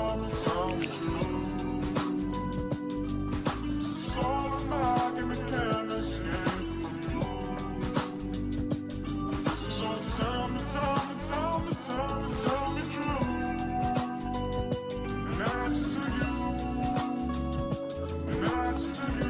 tell me true. Soul and mind, and we can't escape from you. So tell me true. And that's to you. And that's to you.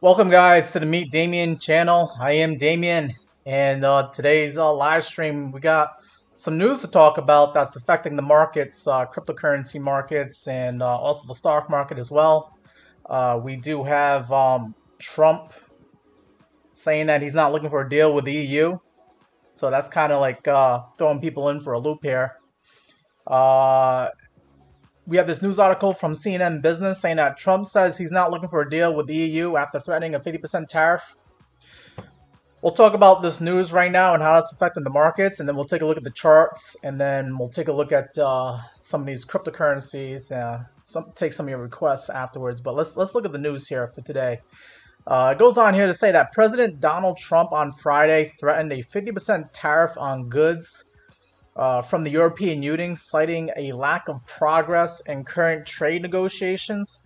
Welcome, guys, to the Meet Damien channel. I am Damien, and today's live stream, we got some news to talk about that's affecting the markets, cryptocurrency markets, and also the stock market as well. We do have Trump saying that he's not looking for a deal with the EU, so that's kind of like throwing people in for a loop here. We have this news article from CNN Business saying that Trump says he's not looking for a deal with the EU after threatening a 50% tariff. We'll talk about this news right now and how it's affecting the markets, and then we'll take a look at the charts, and then we'll take a look at some of these cryptocurrencies, take some of your requests afterwards. But let's look at the news here for today. It goes on here to say that President Donald Trump on Friday threatened a 50% tariff on goods from the European Union, citing a lack of progress in current trade negotiations.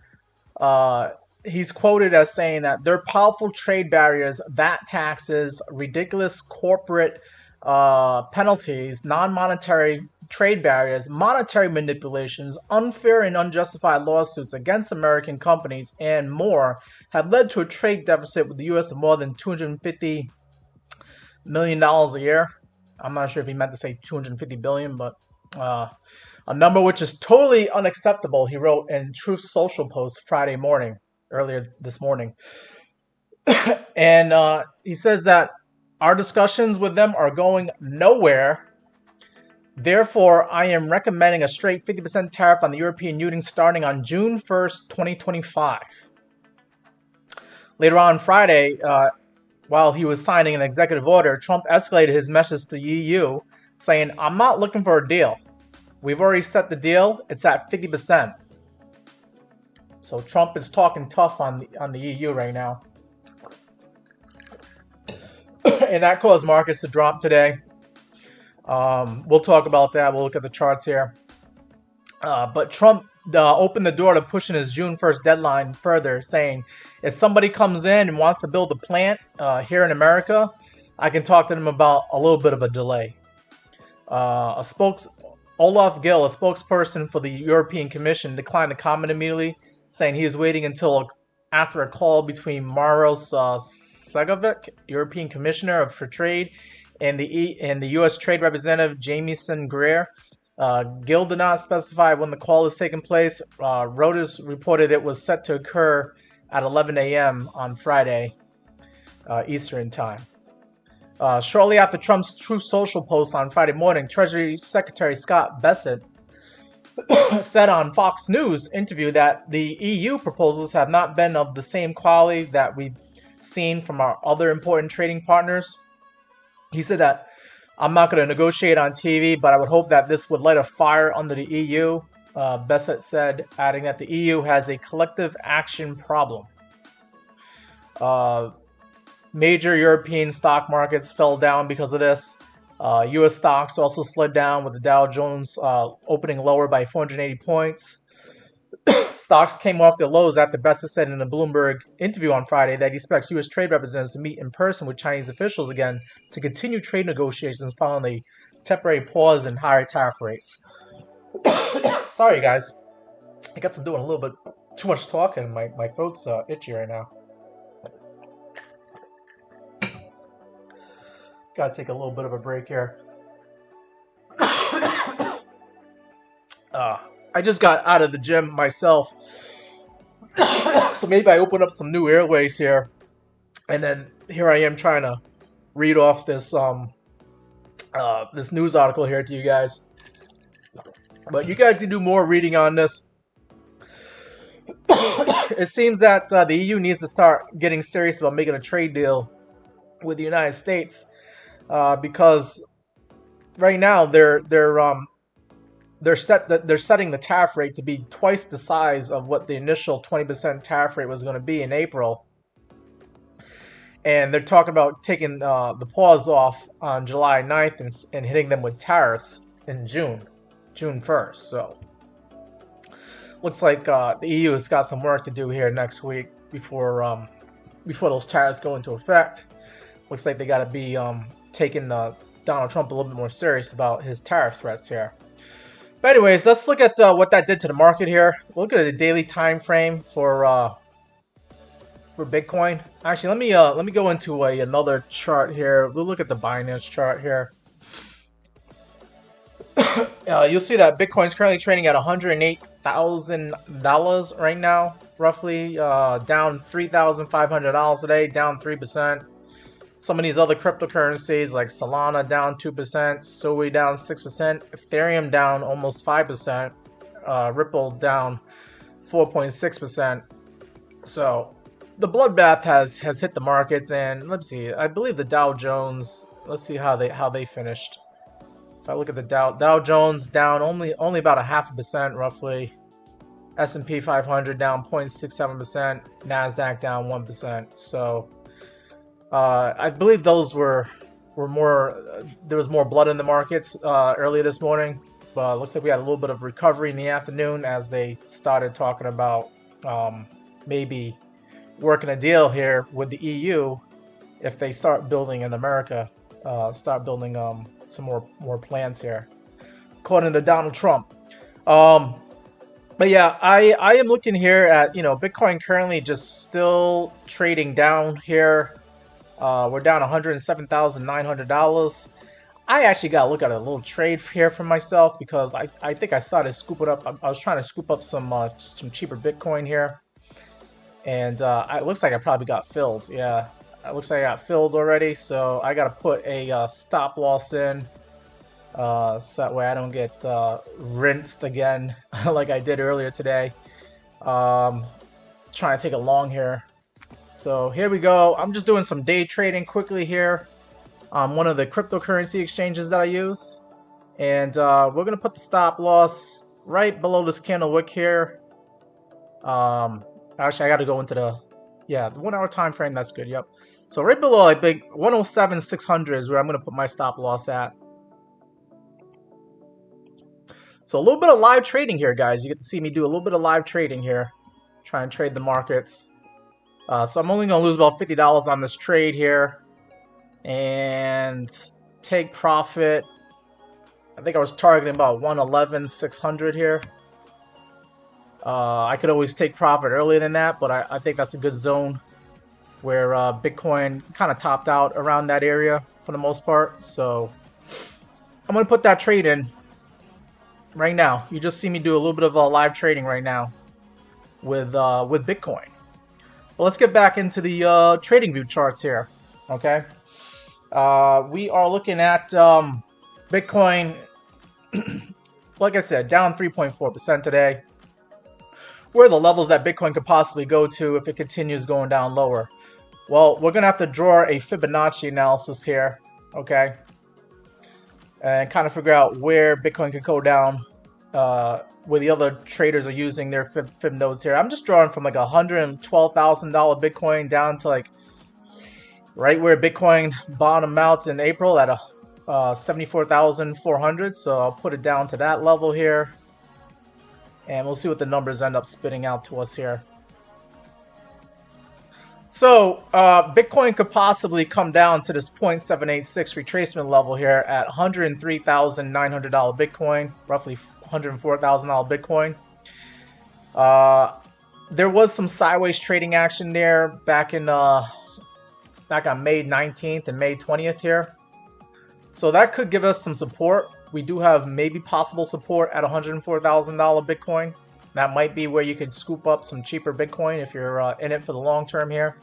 He's quoted as saying that there are powerful trade barriers, VAT taxes, ridiculous corporate penalties, non-monetary trade barriers, monetary manipulations, unfair and unjustified lawsuits against American companies, and more have led to a trade deficit with the U.S. of more than $250 million a year. I'm not sure if he meant to say 250 billion, but a number which is totally unacceptable, he wrote in Truth Social post Friday morning, earlier this morning. And he says that our discussions with them are going nowhere. Therefore, I am recommending a straight 50% tariff on the European Union starting on June 1st, 2025. Later on Friday, while he was signing an executive order, Trump escalated his message to the EU, saying, "I'm not looking for a deal. We've already set the deal. It's at 50%. So Trump is talking tough on the EU right now. And that caused markets to drop today. We'll talk about that. We'll look at the charts here. But Trump opened the door to pushing his June 1st deadline further, saying, if somebody comes in and wants to build a plant here in America, I can talk to them about a little bit of a delay. Olaf Gill, a spokesperson for the European Commission, declined to comment immediately, saying he is waiting until after a call between Maros Segovic, European Commissioner for Trade, and the U.S. Trade Representative Jamieson Greer. Gill did not specify when the call is taking place. Reuters reported it was set to occur at 11 a.m. on Friday, Eastern Time. Shortly after Trump's Truth Social post on Friday morning, Treasury Secretary Scott Bessent said on Fox News interview that the EU proposals have not been of the same quality that we've seen from our other important trading partners. He said that, I'm not going to negotiate on TV, but I would hope that this would light a fire under the EU, Bessent said, adding that the EU has a collective action problem. Major European stock markets fell down because of this. U.S. stocks also slid down, with the Dow Jones opening lower by 480 points. Stocks came off their lows after Bessent said in a Bloomberg interview on Friday that he expects U.S. trade representatives to meet in person with Chinese officials again to continue trade negotiations following a temporary pause in higher tariff rates. Sorry, guys. I guess I'm doing a little bit too much talking. My throat's itchy right now. Gotta take a little bit of a break here. I just got out of the gym myself, so maybe I open up some new airways here, and then here I am trying to read off this this news article here to you guys. But you guys can do more reading on this. It seems that the EU needs to start getting serious about making a trade deal with the United States, because right now they're setting the tariff rate to be twice the size of what the initial 20% tariff rate was going to be in April. And they're talking about taking the pause off on July 9th and hitting them with tariffs in June 1st. So looks like the EU has got some work to do here next week before those tariffs go into effect. Looks like they got to be taking Donald Trump a little bit more serious about his tariff threats here. But anyways, let's look at what that did to the market here. Look at the daily time frame for for Bitcoin. Actually, let me go into another chart here. We'll look at the Binance chart here. You'll see that Bitcoin's currently trading at $108,000 right now, roughly down $3,500 today, down 3%. Some of these other cryptocurrencies like Solana down 2%, Sui down 6%, Ethereum down almost 5%, Ripple down 4.6%. So the bloodbath has hit the markets, and let's see. I believe the Dow Jones. Let's see how they finished. If I look at the Dow Jones down only about 0.5% roughly. S&P 500 down 0.67%. Nasdaq down 1%. So I believe those were more. There was more blood in the markets earlier this morning, but looks like we had a little bit of recovery in the afternoon as they started talking about maybe working a deal here with the EU if they start building in America, start building some more plants here, according to Donald Trump. But yeah, I am looking here at Bitcoin currently just still trading down here. We're down $107,900. I actually got to look at a little trade here for myself because I think I started scooping up. I was trying to scoop up some cheaper Bitcoin here, and it looks like I probably got filled. Yeah, it looks like I got filled already. So I got to put a stop loss in, so that way I don't get rinsed again like I did earlier today. Trying to take a long here. So here we go. I'm just doing some day trading quickly here on one of the cryptocurrency exchanges that I use. And we're going to put the stop loss right below this candle wick here. Actually, I got to go into the 1 hour time frame. That's good. Yep. So right below, I think 107,600 is where I'm going to put my stop loss at. So a little bit of live trading here, guys. You get to see me do a little bit of live trading here. Try and trade the markets. So I'm only going to lose about $50 on this trade here. And take profit. I think I was targeting about 111,600 here. I could always take profit earlier than that, but I think that's a good zone where Bitcoin kind of topped out around that area for the most part. So I'm going to put that trade in right now. You just see me do a little bit of live trading right now with Bitcoin. Well, let's get back into the TradingView charts here. Okay, we are looking at Bitcoin. Like I said, down 3.4% today. Where are the levels that Bitcoin could possibly go to if it continues going down lower? Well, we're gonna have to draw a Fibonacci analysis here, okay, and kind of figure out where Bitcoin could go down. Where the other traders are using their fib nodes here. I'm just drawing from like $112,000 Bitcoin down to like right where Bitcoin bottomed out in April at 74,400. So I'll put it down to that level here, and we'll see what the numbers end up spitting out to us here. So Bitcoin could possibly come down to this 0.786 retracement level here at $103,900 Bitcoin, roughly $104,000 Bitcoin. There was some sideways trading action there back on May 19th and May 20th here. So that could give us some support. We do have maybe possible support at $104,000 Bitcoin. That might be where you could scoop up some cheaper Bitcoin if you're in it for the long term here.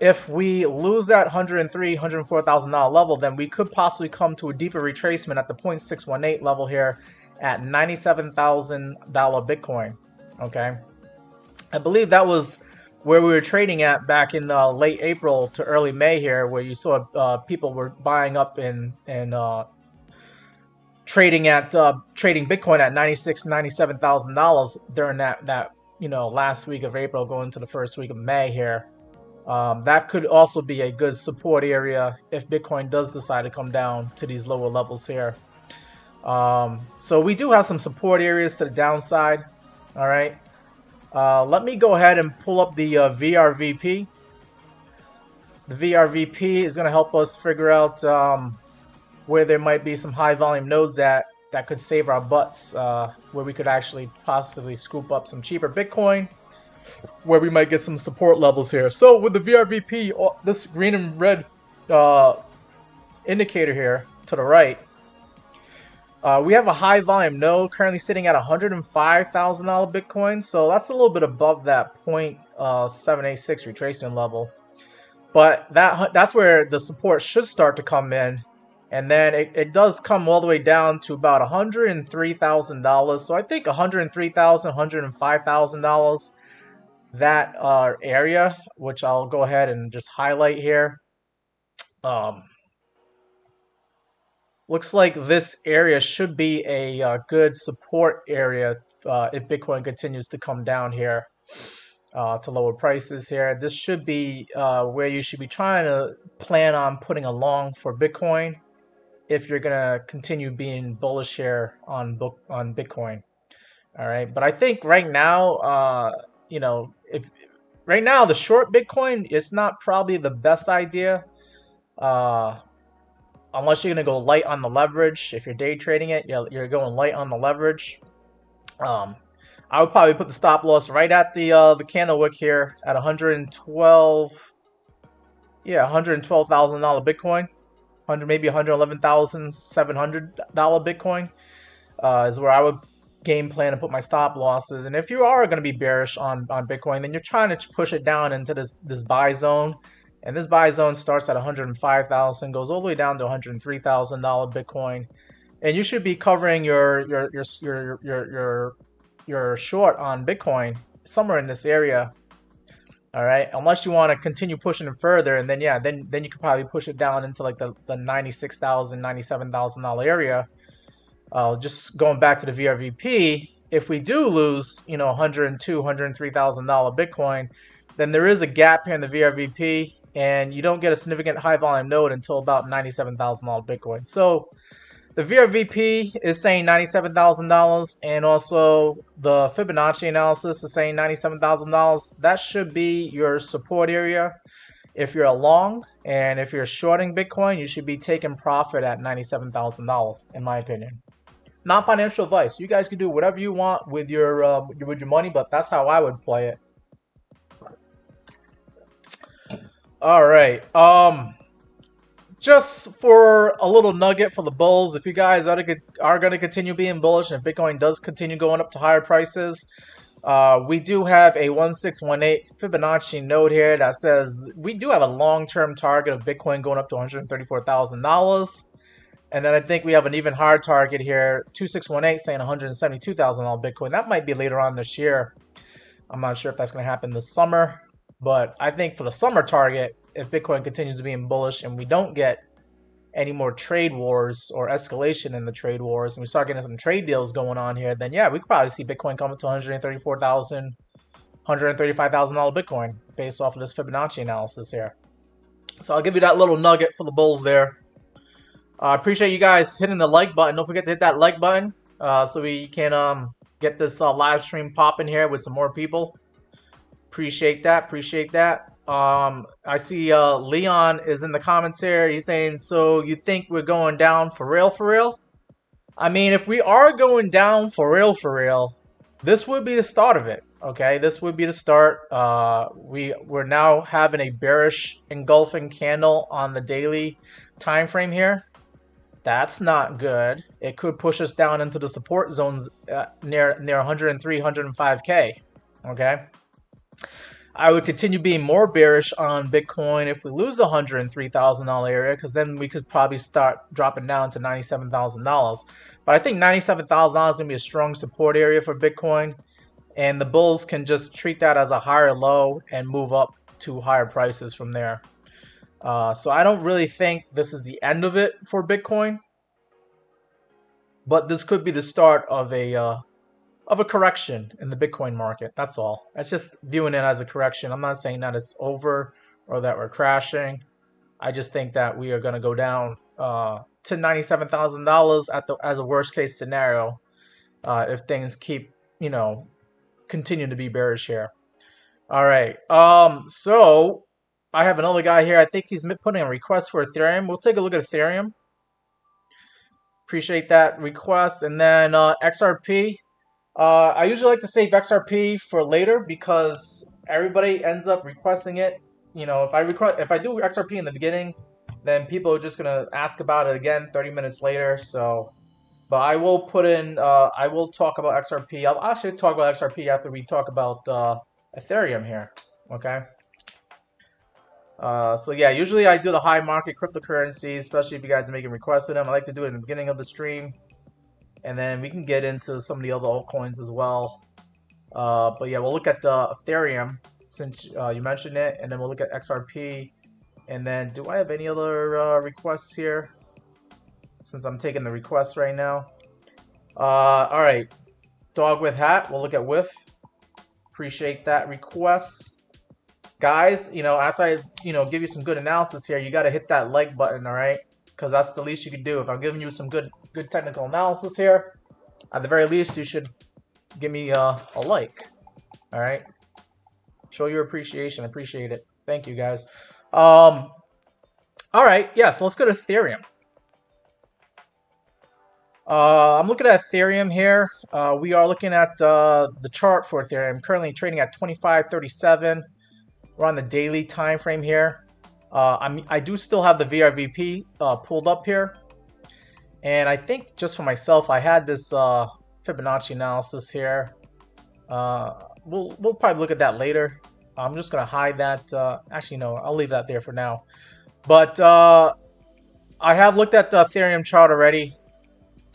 If we lose that $104,000 level, then we could possibly come to a deeper retracement at the 0.618 level here at $97,000 Bitcoin. Okay, I believe that was where we were trading at back in late April to early May here, where you saw people were buying up and trading Bitcoin at $97,000 during that last week of April going into the first week of May here. That could also be a good support area if Bitcoin does decide to come down to these lower levels here. So we do have some support areas to the downside. All right. Let me go ahead and pull up the VRVP. The VRVP is going to help us figure out where there might be some high volume nodes that could save our butts, where we could actually possibly scoop up some cheaper Bitcoin. where we might get some support levels here. So with the VRVP, this green and red indicator here to the right, we have a high volume node currently sitting at $105,000 Bitcoin. So that's a little bit above that 0.786 retracement level. But that's where the support should start to come in. And then it does come all the way down to about $103,000. So I think $103,000, $105,000, that area, which I'll go ahead and just highlight here. Looks like this area should be a good support area if Bitcoin continues to come down here to lower prices here. This should be where you should be trying to plan on putting a long for Bitcoin if you're gonna continue being bullish here on Bitcoin. All right, but I think right now, if right now the short Bitcoin is not probably the best idea, unless you're gonna go light on the leverage. If you're day trading it, you're going light on the leverage. I would probably put the stop loss right at the candle wick here at 112. Yeah, $112,000 Bitcoin. Maybe $111,700 Bitcoin is where I would game plan and put my stop losses. And if you are going to be bearish on Bitcoin, then you're trying to push it down into this buy zone. And this buy zone starts at 105,000, goes all the way down to $103,000 Bitcoin. And you should be covering your short on Bitcoin somewhere in this area. All right, unless you want to continue pushing it further, and then then you could probably push it down into like the $96,000, $97,000 area. Just going back to the VRVP, if we do lose, $102,000, $103,000 Bitcoin, then there is a gap here in the VRVP, and you don't get a significant high volume node until about $97,000 Bitcoin. So the VRVP is saying $97,000, and also the Fibonacci analysis is saying $97,000. That should be your support area if you're a long, and if you're shorting Bitcoin, you should be taking profit at $97,000, in my opinion. Not financial advice. You guys can do whatever you want with your money, but that's how I would play it. All right. Just for a little nugget for the bulls, if you guys are going to continue being bullish and if Bitcoin does continue going up to higher prices, we do have a 1618 Fibonacci node here that says we do have a long-term target of Bitcoin going up to $134,000. And then I think we have an even higher target here, 2618, saying $172,000 Bitcoin. That might be later on this year. I'm not sure if that's going to happen this summer. But I think for the summer target, if Bitcoin continues to be in bullish and we don't get any more trade wars or escalation in the trade wars, and we start getting some trade deals going on here, then yeah, we could probably see Bitcoin come up to $134,000, $135,000 Bitcoin based off of this Fibonacci analysis here. So I'll give you that little nugget for the bulls there. I appreciate you guys hitting the like button. Don't forget to hit that like button so we can get this live stream popping here with some more people. Appreciate that. Appreciate that. I see Leon is in the comments here. He's saying, so you think we're going down for real, for real? I mean, if we are going down for real, this would be the start of it. Okay, this would be the start. We're now having a bearish engulfing candle on the daily time frame here. That's not good. It could push us down into the support zones near 103, 105K. Okay. I would continue being more bearish on Bitcoin if we lose the $103,000 area, because then we could probably start dropping down to $97,000. But I think $97,000 is going to be a strong support area for Bitcoin, and the bulls can just treat that as a higher low and move up to higher prices from there. So I don't really think this is the end of it for Bitcoin, but this could be the start of a correction in the Bitcoin market. That's all. That's just viewing it as a correction. I'm not saying that it's over or that we're crashing. I just think that we are going to go down to $97,000 as a worst case scenario if things keep, continuing to be bearish here. All right. So I have another guy here. I think he's putting a request for Ethereum. We'll take a look at Ethereum. Appreciate that request. And then XRP. I usually like to save XRP for later because everybody ends up requesting it. You know, if I do XRP in the beginning, then people are just gonna ask about it again 30 minutes later. So, but I will put in. I will talk about XRP. I'll actually talk about XRP after we talk about Ethereum here. Okay. So yeah, usually I do the high market cryptocurrencies, especially if you guys are making requests to them. I like to do it in the beginning of the stream, and then we can get into some of the other altcoins as well. But yeah, we'll look at Ethereum since you mentioned it, and then we'll look at XRP. And then, do I have any other requests here? Since I'm taking the requests right now. All right, dog with hat. We'll look at Whiff. Appreciate that request. Guys, you know, after I, give you some good analysis here, you got to hit that like button, all right? Because that's the least you can do. If I'm giving you some good technical analysis here, at the very least, you should give me a like, all right? Show your appreciation. Appreciate it. Thank you, guys. All right, yeah, so let's go to Ethereum. I'm looking at Ethereum here. We are looking at the chart for Ethereum, currently trading at 25.37. We're on the daily time frame here. I do still have the VRVP pulled up here, and I think just for myself, I had this Fibonacci analysis here. We'll probably look at that later. I'm just gonna hide that. Actually, no, I'll leave that there for now. But I have looked at the Ethereum chart already,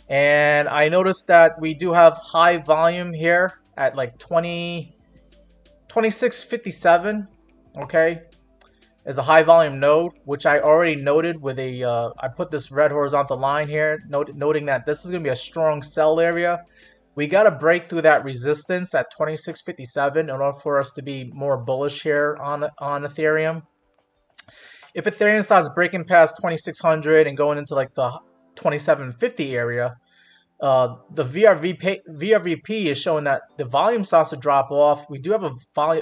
and I noticed that we do have high volume here at like 26.57. Okay, is a high volume node, which I already noted with a I put this red horizontal line here, noting that this is going to be a strong sell area. We got to break through that resistance at 26.57 in order for us to be more bullish here on Ethereum. If Ethereum starts breaking past 2600 and going into like the 2750 area, the VRVP is showing that the volume starts to drop off. We do have a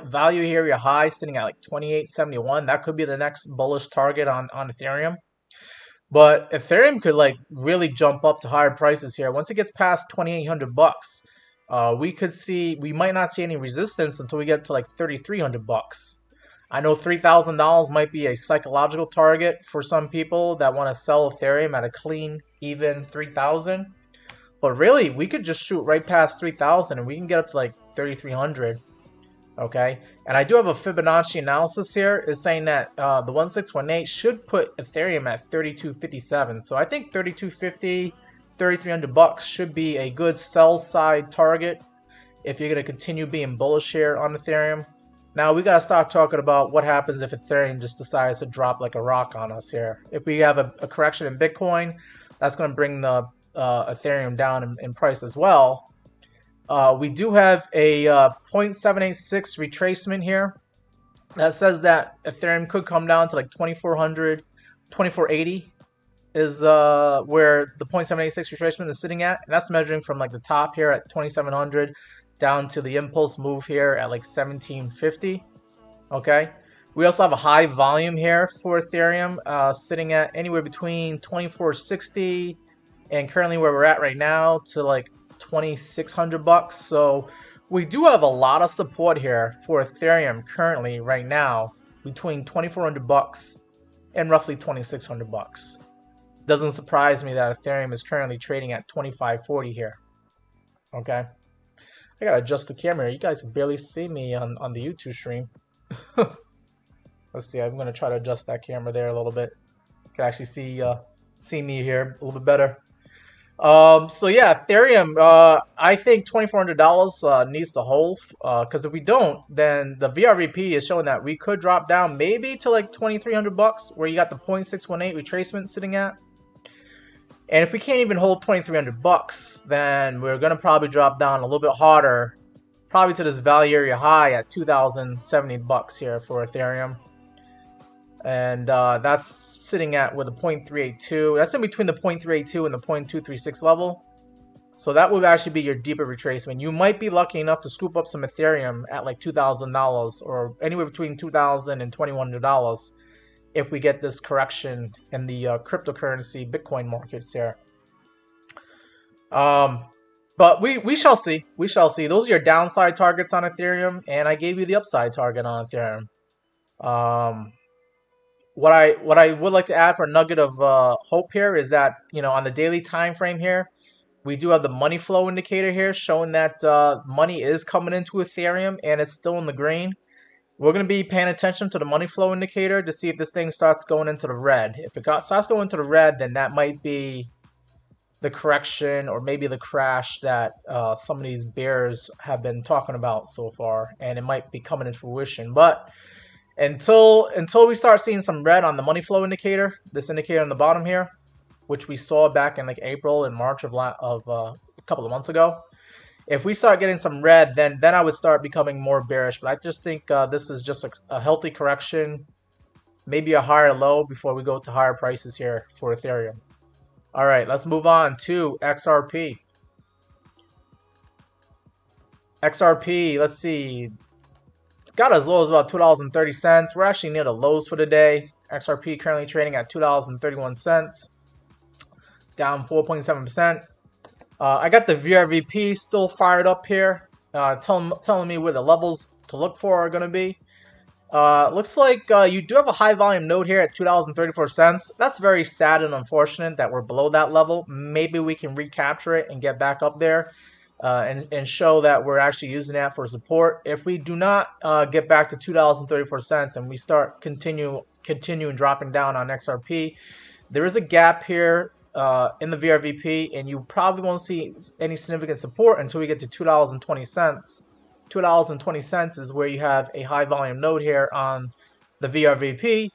value area high sitting at like 28.71. That could be the next bullish target on Ethereum. But Ethereum could like really jump up to higher prices here. Once it gets past 2,800 bucks, we might not see any resistance until we get to like 3,300 bucks. I know $3,000 might be a psychological target for some people that want to sell Ethereum at a clean, even 3,000. But really, we could just shoot right past 3,000 and we can get up to like 3,300. Okay, and I do have a Fibonacci analysis here. It's saying that the 1618 should put Ethereum at 32.57. So I think 32.50, 3,300 bucks should be a good sell side target if you're going to continue being bullish here on Ethereum. Now we got to start talking about what happens if Ethereum just decides to drop like a rock on us here. If we have a correction in Bitcoin, that's going to bring the Ethereum down in price as well. We do have a 0.786 retracement here that says that Ethereum could come down to like 2,400, 2,480 is where the 0.786 retracement is sitting at. And that's measuring from like the top here at 2,700 down to the impulse move here at like 1,750. Okay. We also have a high volume here for Ethereum sitting at anywhere between 2,460 and currently where we're at right now to like 2,600 bucks. So we do have a lot of support here for Ethereum currently right now between 2,400 bucks and roughly 2,600 bucks. Doesn't surprise me that Ethereum is currently trading at 25.40 here. Okay, I gotta adjust the camera. You guys can barely see me on the YouTube stream. Let's see. I'm gonna try to adjust that camera there a little bit. You can actually see me here a little bit better. So yeah, Ethereum, I think $2,400 needs to hold, because if we don't, then the VRVP is showing that we could drop down maybe to like 2,300 bucks, where you got the 0.618 retracement sitting at. And if we can't even hold 2,300 bucks, then we're gonna probably drop down a little bit harder, probably to this value area high at 2,070 bucks here for Ethereum. And that's sitting at with a 0.382. That's in between the 0.382 and the 0.236 level. So that would actually be your deeper retracement. You might be lucky enough to scoop up some Ethereum at like $2,000 or anywhere between $2,000 and $2,100 if we get this correction in the cryptocurrency Bitcoin markets here. But we shall see. We shall see. Those are your downside targets on Ethereum, and I gave you the upside target on Ethereum. What I would like to add for a nugget of hope here is that, on the daily time frame here, we do have the money flow indicator here showing that money is coming into Ethereum and it's still in the green. We're going to be paying attention to the money flow indicator to see if this thing starts going into the red. If it starts going into the red, then that might be the correction or maybe the crash that some of these bears have been talking about so far, and it might be coming into fruition. But until we start seeing some red on the money flow indicator, this indicator on the bottom here, which we saw back in like April and March of a couple of months ago, if we start getting some red, then I would start becoming more bearish. But I just think this is just a healthy correction, maybe a higher low before we go to higher prices here for Ethereum. All right, let's move on to XRP. XRP, let's see, got as low as about $2.30. We're actually near the lows for the day. XRP currently trading at $2.31, down 4.7%. I got the VRVP still fired up here, telling me where the levels to look for are going to be. Looks like you do have a high volume node here at $2.34. That's very sad and unfortunate that we're below that level. Maybe we can recapture it and get back up there and show that we're actually using that for support. If we do not get back to $2.34 and we start continuing dropping down on XRP, there is a gap here in the VRVP, and you probably won't see any significant support until we get to $2.20. $2.20 is where you have a high volume node here on the VRVP,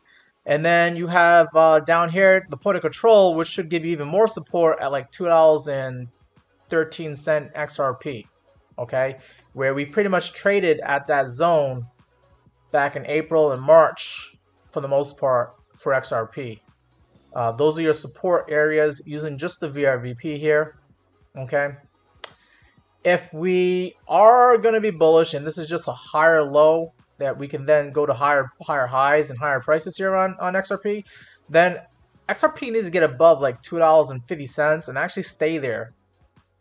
and then you have down here the point of control, which should give you even more support at like $2.13 XRP, okay, where we pretty much traded at that zone back in April and March for the most part for XRP. Those are your support areas using just the VRVP here, okay? If we are going to be bullish, and this is just a higher low that we can then go to higher highs and higher prices here on XRP, then XRP needs to get above like $2.50 and actually stay there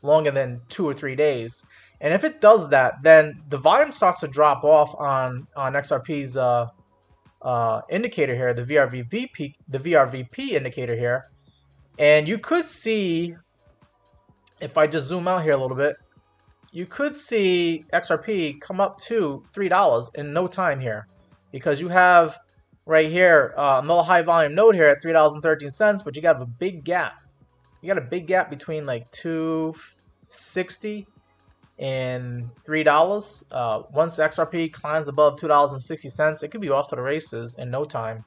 longer than 2 or 3 days. And if it does that, then the volume starts to drop off on XRP's indicator here, the VRVP indicator here, and you could see, if I just zoom out here a little bit, you could see XRP come up to $3 in no time here, because you have right here another high volume node here at $3.13, but you got a big gap. You got a big gap between like $2.60 and $3. Once XRP climbs above $2.60, it could be off to the races in no time.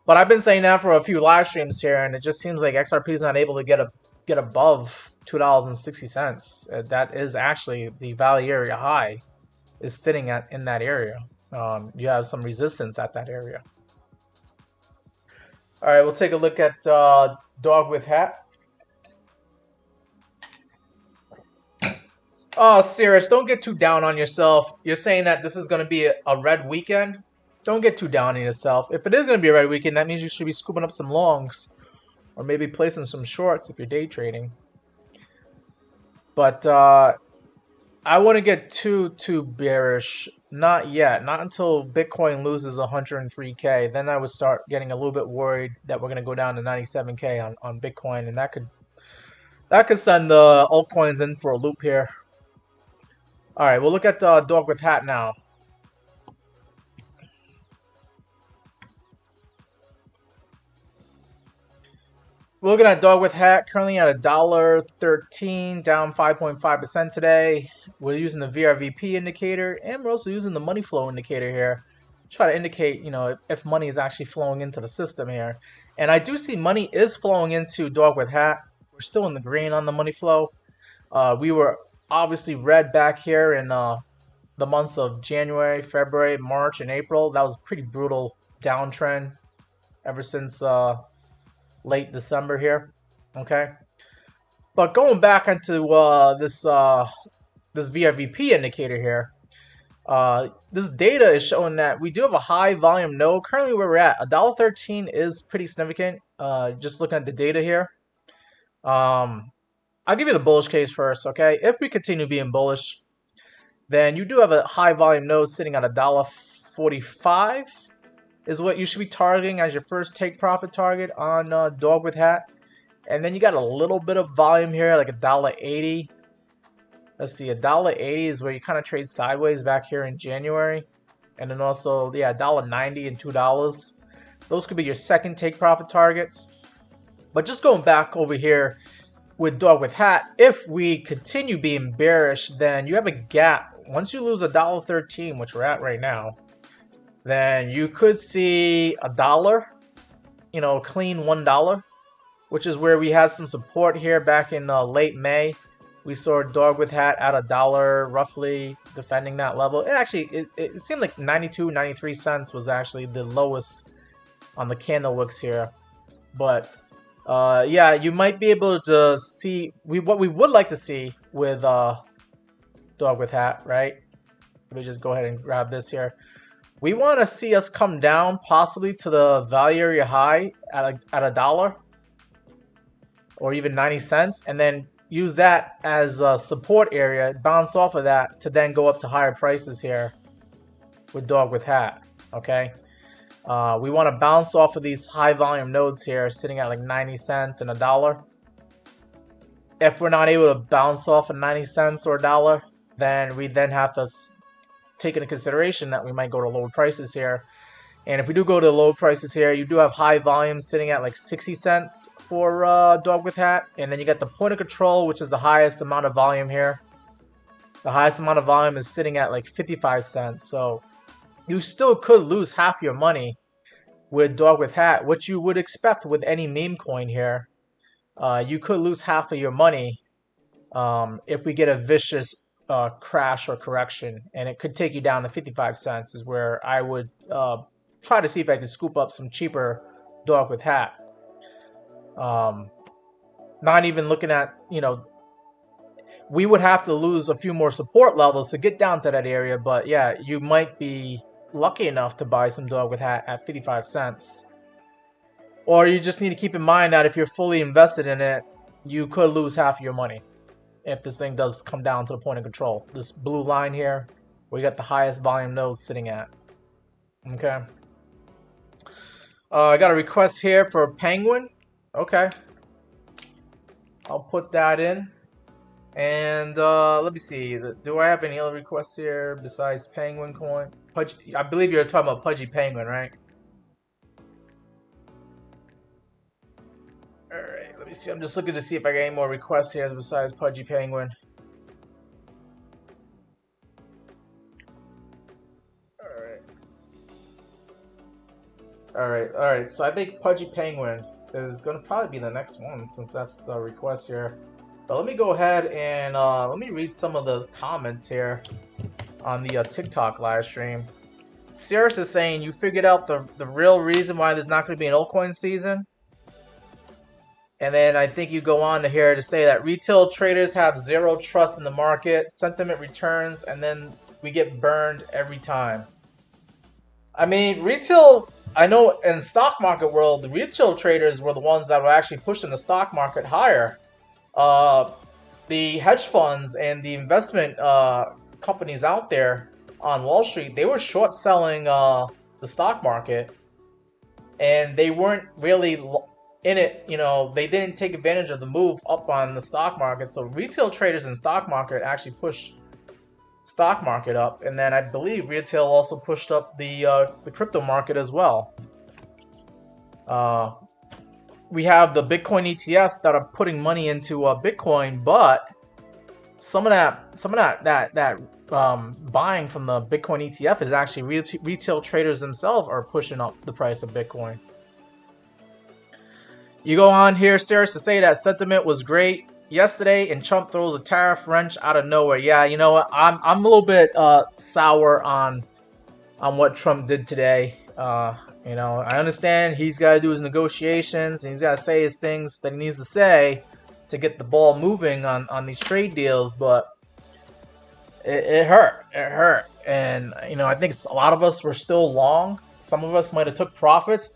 But I've been saying that for a few live streams here, and it just seems like XRP is not able to get above $2.60. That is actually the value area high is sitting in that area. You have some resistance at that area. All right, we'll take a look at Dog with Hat. Oh, Cirrus, don't get too down on yourself. You're saying that this is going to be a red weekend? Don't get too down on yourself. If it is going to be a red weekend, that means you should be scooping up some longs, or maybe placing some shorts if you're day trading. But I wouldn't get too bearish. Not yet. Not until Bitcoin loses 103K. Then I would start getting a little bit worried that we're going to go down to 97K on Bitcoin, and that could send the altcoins in for a loop here. All right, we'll look at Dog with Hat now. We're looking at Dog with Hat, currently at $1.13, down 5.5% today. We're using the VRVP indicator, and we're also using the money flow indicator here. Try to indicate, if money is actually flowing into the system here. And I do see money is flowing into Dog with Hat. We're still in the green on the money flow. We were obviously red back here in the months of January, February, March, and April. That was a pretty brutal downtrend ever since late December here. Okay, but going back into this VRVP indicator here, this data is showing that we do have a high volume node. Currently where we're at, $1.13 is pretty significant. Just looking at the data here. I'll give you the bullish case first, okay? If we continue being bullish, then you do have a high volume node sitting at $1.45 is what you should be targeting as your first take profit target on Dog with Hat. And then you got a little bit of volume here, like $1.80. Let's see, $1.80 is where you kind of trade sideways back here in January. And then also, yeah, $1.90 and $2. Those could be your second take profit targets. But just going back over here with Dog with Hat, if we continue being bearish, then you have a gap. Once you lose $1.13, which we're at right now, then you could see $1, you know, clean $1, which is where we had some support here back in late May. We saw Dog with Hat at $1 roughly defending that level. It actually, it seemed like 92, 93 cents was actually the lowest on the candle wicks here. But yeah, you might be able to see what we would like to see with Dog with Hat, right? Let me just go ahead and grab this here. We want to see us come down possibly to the value area high at $1 or even 90 cents, and then use that as a support area, bounce off of that to then go up to higher prices here with Dog with Hat, okay? We want to bounce off of these high volume nodes here sitting at like 90 cents and $1. If we're not able to bounce off of 90 cents or $1, then we then have to take into consideration that we might go to lower prices here. And if we do go to low prices here, you do have high volume sitting at like 60 cents for Dog with Hat. And then you got the point of control, which is the highest amount of volume here. The highest amount of volume is sitting at like 55 cents. So you still could lose half your money with Dog with Hat, which you would expect with any meme coin here. You could lose half of your money if we get a vicious crash or correction, and it could take you down to 55 cents is where I would try to see if I can scoop up some cheaper Dog with Hat. Not even looking at, you know, we would have to lose a few more support levels to get down to that area, but yeah, you might be lucky enough to buy some Dog with Hat at 55 cents. Or you just need to keep in mind that if you're fully invested in it, you could lose half of your money if this thing does come down to the point of control. This blue line here, where you got the highest volume nodes sitting at. Okay. I got a request here for Penguin. Okay. I'll put that in. And let me see. Do I have any other requests here besides Penguin coin? Pudgy, I believe you're talking about Pudgy Penguin, right? Alright, let me see. I'm just looking to see if I get any more requests here besides Pudgy Penguin. Alright. So I think Pudgy Penguin is going to probably be the next one since that's the request here. But let me go ahead and let me read some of the comments here on the TikTok live stream. Cirrus is saying, you figured out the real reason why there's not going to be an altcoin season? And then I think you go on to here to say that retail traders have zero trust in the market, sentiment returns, and then we get burned every time. I mean, retail, I know in stock market world, the retail traders were the ones that were actually pushing the stock market higher. The hedge funds and the investment companies out there on Wall Street, they were short selling the stock market, and they weren't really in it, you know, they didn't take advantage of the move up on the stock market. So retail traders in stock market actually pushed stock market up, and then I believe retail also pushed up the crypto market as well. We have the Bitcoin ETFs that are putting money into Bitcoin, but some of that buying from the Bitcoin ETF is actually retail traders themselves are pushing up the price of Bitcoin. You go on here, Cirrus, to say that sentiment was great yesterday, and Trump throws a tariff wrench out of nowhere. Yeah, you know what? I'm a little bit sour on what Trump did today. You know, I understand he's got to do his negotiations and he's got to say his things that he needs to say to get the ball moving on these trade deals, but it hurt. It hurt. And, you know, I think a lot of us were still long. Some of us might have took profits.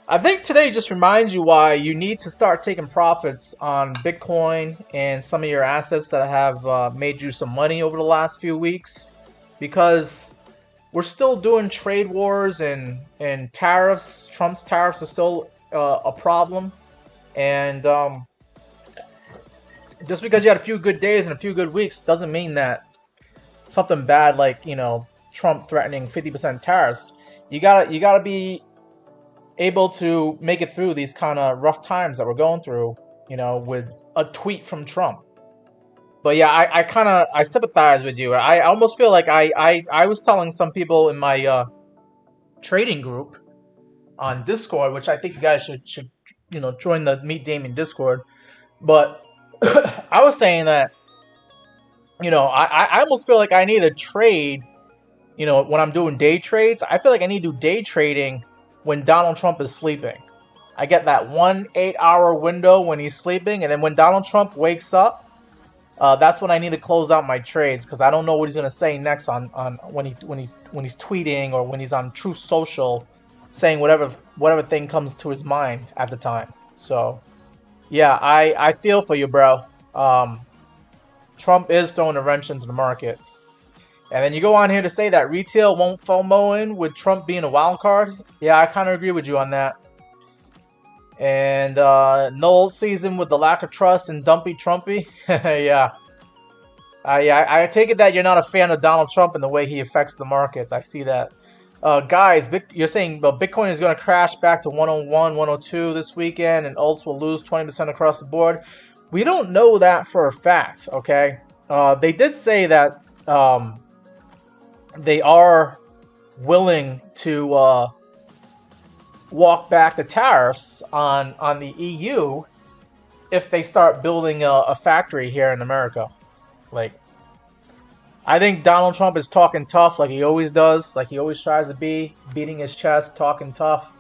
I think today just reminds you why you need to start taking profits on Bitcoin and some of your assets that have made you some money over the last few weeks, because we're still doing trade wars and tariffs. Trump's tariffs are still a problem, and just because you had a few good days and a few good weeks doesn't mean that something bad like, you know, Trump threatening 50% tariffs. You gotta be able to make it through these kind of rough times that we're going through, you know, with a tweet from Trump. But yeah, I sympathize with you. I almost feel like I was telling some people in my trading group on Discord, which I think you guys should you know, join the Meet Damien Discord. But I was saying that, you know, I almost feel like I need to trade, you know, when I'm doing day trades. I feel like I need to do day trading when Donald Trump is sleeping. I get that 1 8-hour window when he's sleeping, and then when Donald Trump wakes up, that's when I need to close out my trades, because I don't know what he's gonna say next on when he's tweeting, or when he's on Truth Social, saying whatever thing comes to his mind at the time. So yeah, I feel for you, bro. Trump is throwing a wrench into the markets. And then you go on here to say that retail won't FOMO in with Trump being a wild card. Yeah, I kind of agree with you on that. And null season with the lack of trust and dumpy Trumpy. Yeah. I take it that you're not a fan of Donald Trump and the way he affects the markets. I see that. Guys, you're saying Bitcoin is going to crash back to 101, 102 this weekend, and alts will lose 20% across the board. We don't know that for a fact, okay? They did say that they are willing to walk back the tariffs on the EU if they start building a factory here in America. Like, I think Donald Trump is talking tough like he always does, like he always tries to be, beating his chest, talking tough.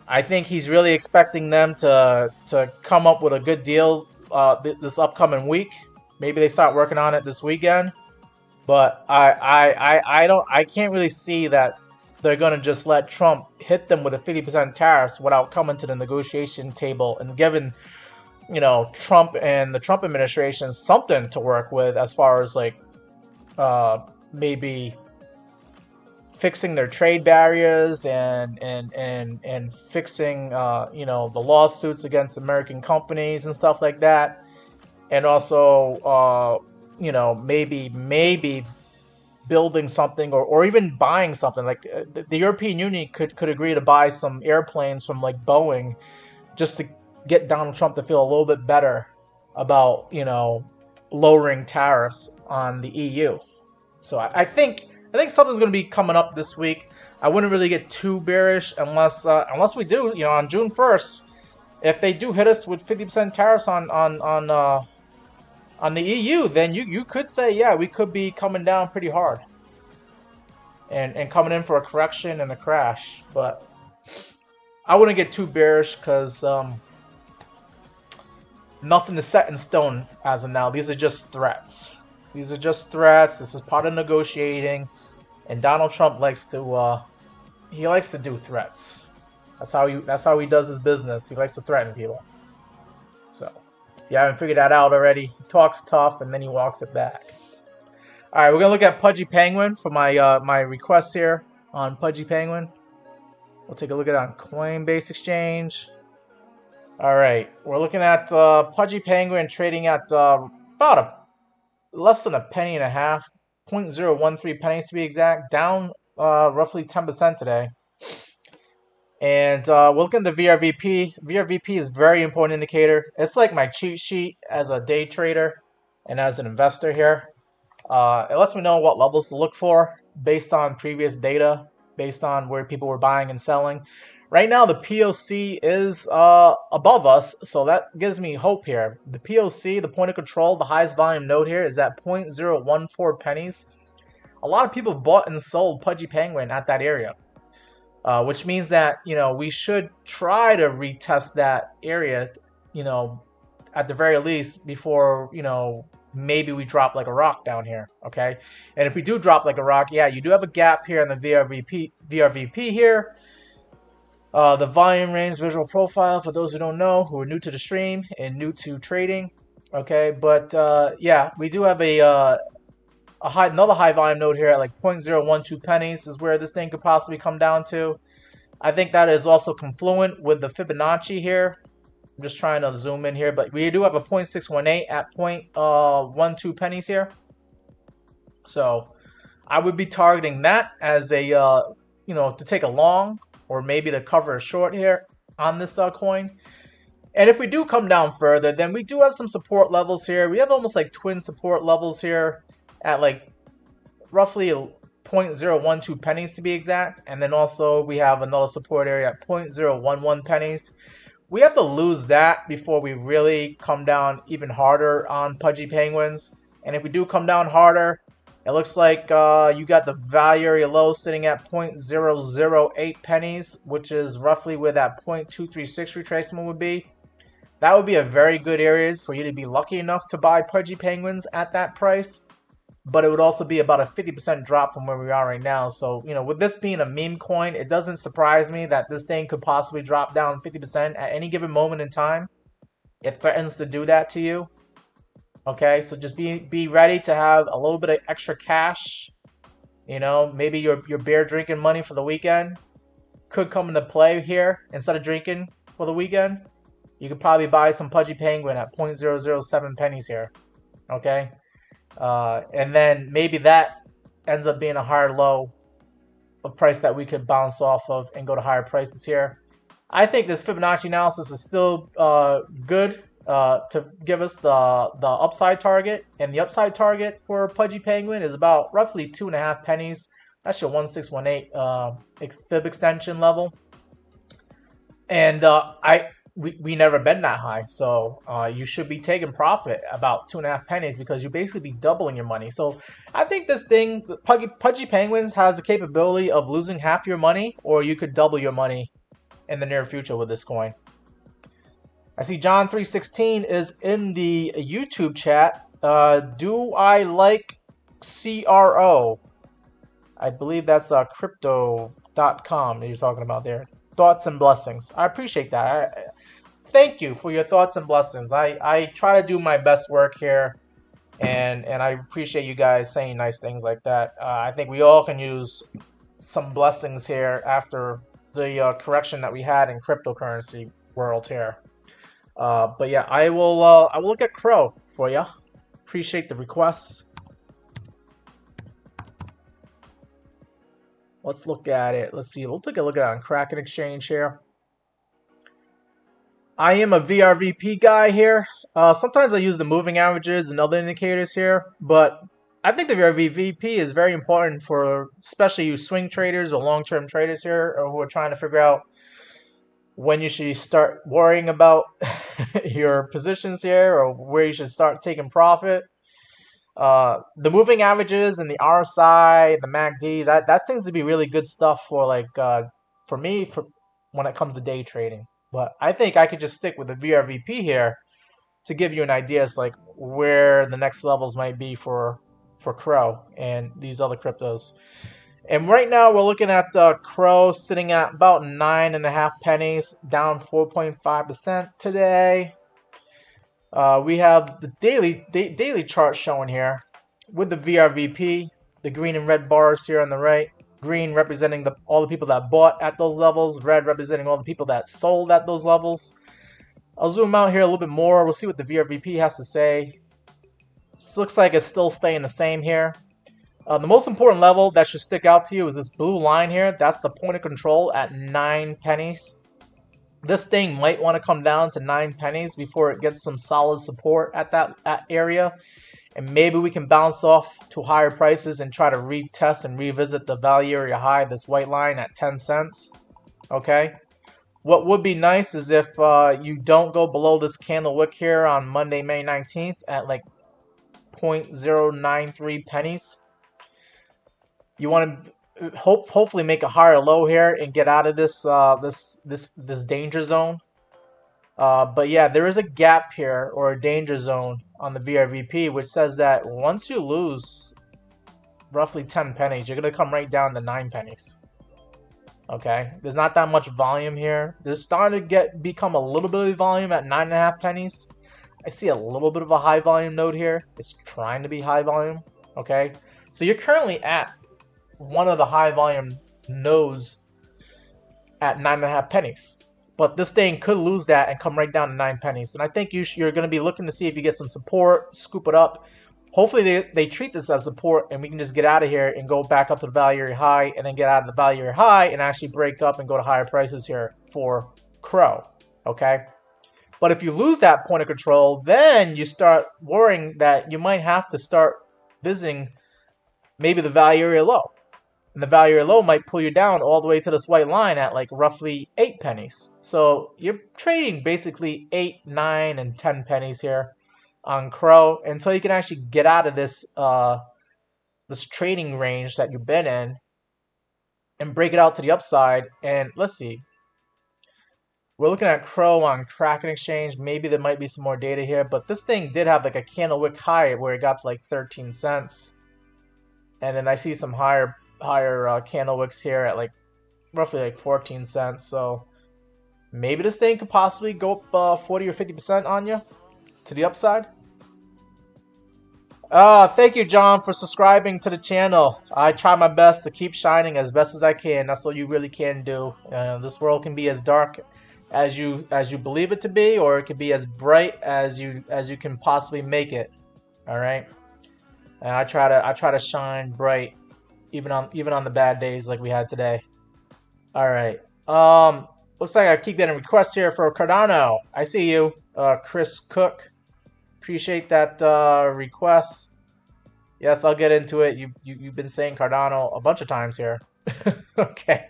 I think he's really expecting them to come up with a good deal this upcoming week. Maybe they start working on it this weekend. But I can't really see that they're gonna just let Trump hit them with a 50% tariffs without coming to the negotiation table and giving, you know, Trump and the Trump administration something to work with as far as like maybe fixing their trade barriers and fixing you know, the lawsuits against American companies and stuff like that, and also you know, maybe building something or even buying something. Like the European Union could agree to buy some airplanes from like Boeing just to get Donald Trump to feel a little bit better about, you know, lowering tariffs on the EU. So I think something's going to be coming up this week. I wouldn't really get too bearish unless we do, you know, on June 1st, if they do hit us with 50% tariffs on the EU, then you could say, yeah, we could be coming down pretty hard and coming in for a correction and a crash. But I wouldn't get too bearish because nothing is set in stone as of now. These are just threats. These are just threats. This is part of negotiating, and Donald Trump likes to do threats. That's how he does his business. He likes to threaten people. So if you haven't figured that out already, he talks tough and then he walks it back. All right, we're gonna look at Pudgy Penguin for my my request here on Pudgy Penguin. We'll take a look at it on Coinbase Exchange. All right, we're looking at Pudgy Penguin trading at about less than a penny and a half, 0.013 pennies to be exact, down roughly 10% today. And we're looking at the VRVP. VRVP is a very important indicator. It's like my cheat sheet as a day trader and as an investor here. It lets me know what levels to look for based on previous data, based on where people were buying and selling. Right now, the POC is above us, so that gives me hope here. The POC, the point of control, the highest volume node here is at 0.014 pennies. A lot of people bought and sold Pudgy Penguin at that area. Which means that, you know, we should try to retest that area, you know, at the very least before, you know, maybe we drop like a rock down here, okay? And if we do drop like a rock, yeah, you do have a gap here in the VRVP here. The volume range visual profile for those who don't know, who are new to the stream and new to trading. Okay, but yeah, we do have another high volume node here at like 0.012 pennies is where this thing could possibly come down to. I think that is also confluent with the Fibonacci here. I'm just trying to zoom in here, but we do have a 0.618 at 0.12 pennies here. So I would be targeting that as a, to take a long or maybe to cover a short here on this coin. And if we do come down further, then we do have some support levels here. We have almost like twin support levels here at like roughly 0.012 pennies to be exact. And then also we have another support area at 0.011 pennies. We have to lose that before we really come down even harder on Pudgy Penguins. And if we do come down harder, it looks like you got the value area low sitting at 0.008 pennies, which is roughly where that 0.236 retracement would be. That would be a very good area for you to be lucky enough to buy Pudgy Penguins at that price. But it would also be about a 50% drop from where we are right now. So, with this being a meme coin, it doesn't surprise me that this thing could possibly drop down 50% at any given moment in time. It threatens to do that to you. Okay, so just be ready to have a little bit of extra cash. Maybe your beer drinking money for the weekend could come into play here. Instead of drinking for the weekend, you could probably buy some Pudgy Penguin at 0.007 pennies here. Okay, and then maybe that ends up being a higher low, a price that we could bounce off of and go to higher prices here. I think this Fibonacci analysis is still good to give us the upside target, and the upside target for Pudgy Penguin is about roughly 2.5 pennies. That's your 1618 fib extension level, and we never been that high, so you should be taking profit about 2.5 pennies because you basically be doubling your money. So I think this thing, Pudgy Penguins, has the capability of losing half your money, or you could double your money in the near future with this coin. I see John316 is in the YouTube chat. Do I like CRO? I believe that's crypto.com that you're talking about there. Thoughts and blessings. I appreciate that. Thank you for your thoughts and blessings. I try to do my best work here, and I appreciate you guys saying nice things like that. I think we all can use some blessings here after the correction that we had in cryptocurrency world here. But yeah, I will look at Crow for you. Appreciate the requests. Let's look at it. Let's see. We'll take a look at it on Kraken Exchange here. I am a VRVP guy here. Sometimes I use the moving averages and other indicators here, but I think the VRVP is very important for especially you swing traders or long-term traders here, or who are trying to figure out when you should start worrying about your positions here, or where you should start taking profit. The moving averages and the RSI, the MACD, that seems to be really good stuff for for me for when it comes to day trading. But I think I could just stick with the VRVP here to give you an idea as like where the next levels might be for Crow and these other cryptos. And right now we're looking at Crow sitting at about 9.5 pennies, down 4.5% today. We have the daily chart showing here with the VRVP, the green and red bars here on the right. Green representing all the people that bought at those levels, red representing all the people that sold at those levels. I'll zoom out here a little bit more. We'll see what the VRVP has to say. This looks like it's still staying the same here. The most important level that should stick out to you is this blue line here. That's the point of control at 9 pennies. This thing might want to come down to 9 pennies before it gets some solid support at that area. And maybe we can bounce off to higher prices and try to retest and revisit the value area high, this white line at 10 cents. Okay. What would be nice is if you don't go below this candle wick here on Monday, May 19th at like 0.093 pennies. You want to hopefully make a higher low here and get out of this this danger zone. But yeah, there is a gap here, or a danger zone on the VRVP, which says that once you lose roughly 10 pennies, you're going to come right down to 9 pennies. Okay, there's not that much volume here. There's starting to become a little bit of volume at 9.5 pennies. I see a little bit of a high volume node here. It's trying to be high volume. Okay, so you're currently at one of the high volume nodes at 9.5 pennies. But this thing could lose that and come right down to 9 pennies. And I think you're going to be looking to see if you get some support, scoop it up. Hopefully they treat this as support and we can just get out of here and go back up to the value area high and then get out of the value area high and actually break up and go to higher prices here for Crow. Okay? But if you lose that point of control, then you start worrying that you might have to start visiting maybe the value area low. And the value area low might pull you down all the way to this white line at like roughly 8 pennies. So you're trading basically 8, 9, and 10 pennies here on Crow until you can actually get out of this this trading range that you've been in and break it out to the upside. And let's see. We're looking at Crow on Kraken Exchange. Maybe there might be some more data here, but this thing did have like a candle wick high where it got to like 13 cents. And then I see some higher candle wicks here at like roughly like 14 cents. So maybe this thing could possibly go up 40 or 50% on you to the upside. Thank you, John, for subscribing to the channel. I try my best to keep shining as best as I can. That's all you really can do. This world can be as dark as you believe it to be, or it could be as bright as you can possibly make it. All right, and I try to shine bright even on the bad days like we had today. All right. Looks like I keep getting requests here for Cardano. I see you, Chris Cook. Appreciate that request. Yes, I'll get into it. You've been saying Cardano a bunch of times here. Okay.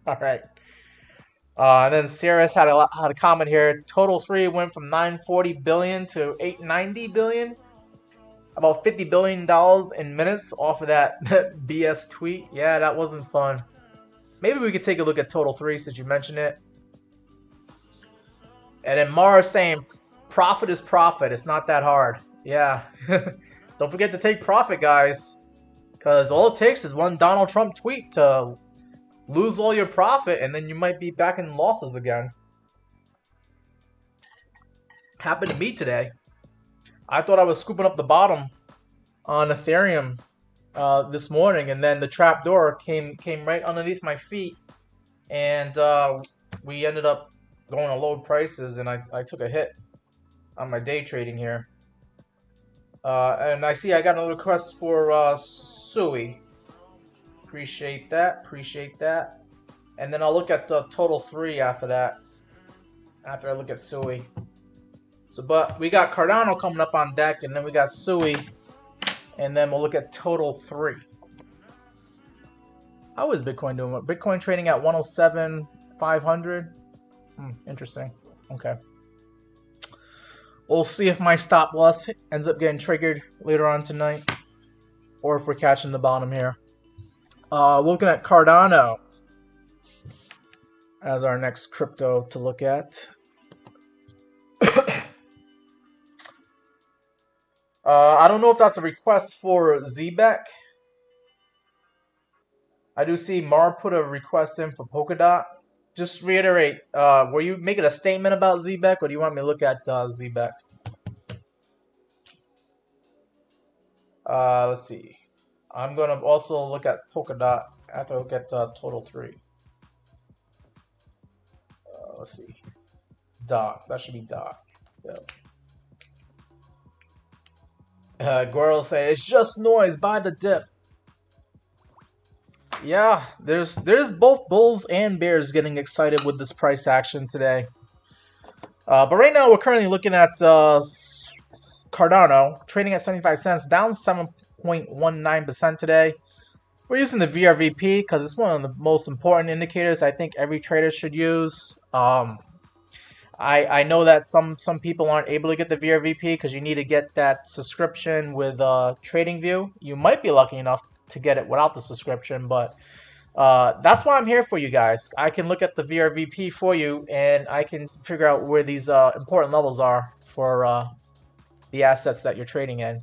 All right. And then Sirius had a comment here. Total 3 went from 940 billion to 890 billion. About $50 billion in minutes off of that BS tweet. Yeah, that wasn't fun. Maybe we could take a look at Total 3 since you mentioned it. And then Mara saying, profit is profit. It's not that hard. Yeah. Don't forget to take profit, guys. Because all it takes is one Donald Trump tweet to lose all your profit, and then you might be back in losses again. Happened to me today. I thought I was scooping up the bottom on Ethereum this morning, and then the trapdoor came right underneath my feet, and we ended up going to low prices, and I took a hit on my day trading here. And I see I got a request for Sui. Appreciate that. And then I'll look at the Total 3 after that. After I look at Sui. So, but we got Cardano coming up on deck, and then we got Sui, and then we'll look at Total 3. How is Bitcoin doing? Bitcoin trading at 107,500. Interesting. Okay. We'll see if my stop loss ends up getting triggered later on tonight, or if we're catching the bottom here. Looking at Cardano as our next crypto to look at. I don't know if that's a request for Zbeck. I do see Mar put a request in for Polkadot. Just reiterate, were you making a statement about Zbeck, or do you want me to look at Zbeck? Let's see. I'm going to also look at Polkadot after I look at Total 3. Let's see. Doc. That should be Doc. Yep. Goral say, it's just noise, buy the dip. Yeah, there's both bulls and bears getting excited with this price action today. But right now we're currently looking at Cardano trading at 75 cents, down 7.19% today. We're using the VRVP because it's one of the most important indicators I think every trader should use. I know that some people aren't able to get the VRVP because you need to get that subscription with TradingView. You might be lucky enough to get it without the subscription, but that's why I'm here for you guys. I can look at the VRVP for you, and I can figure out where these important levels are for the assets that you're trading in.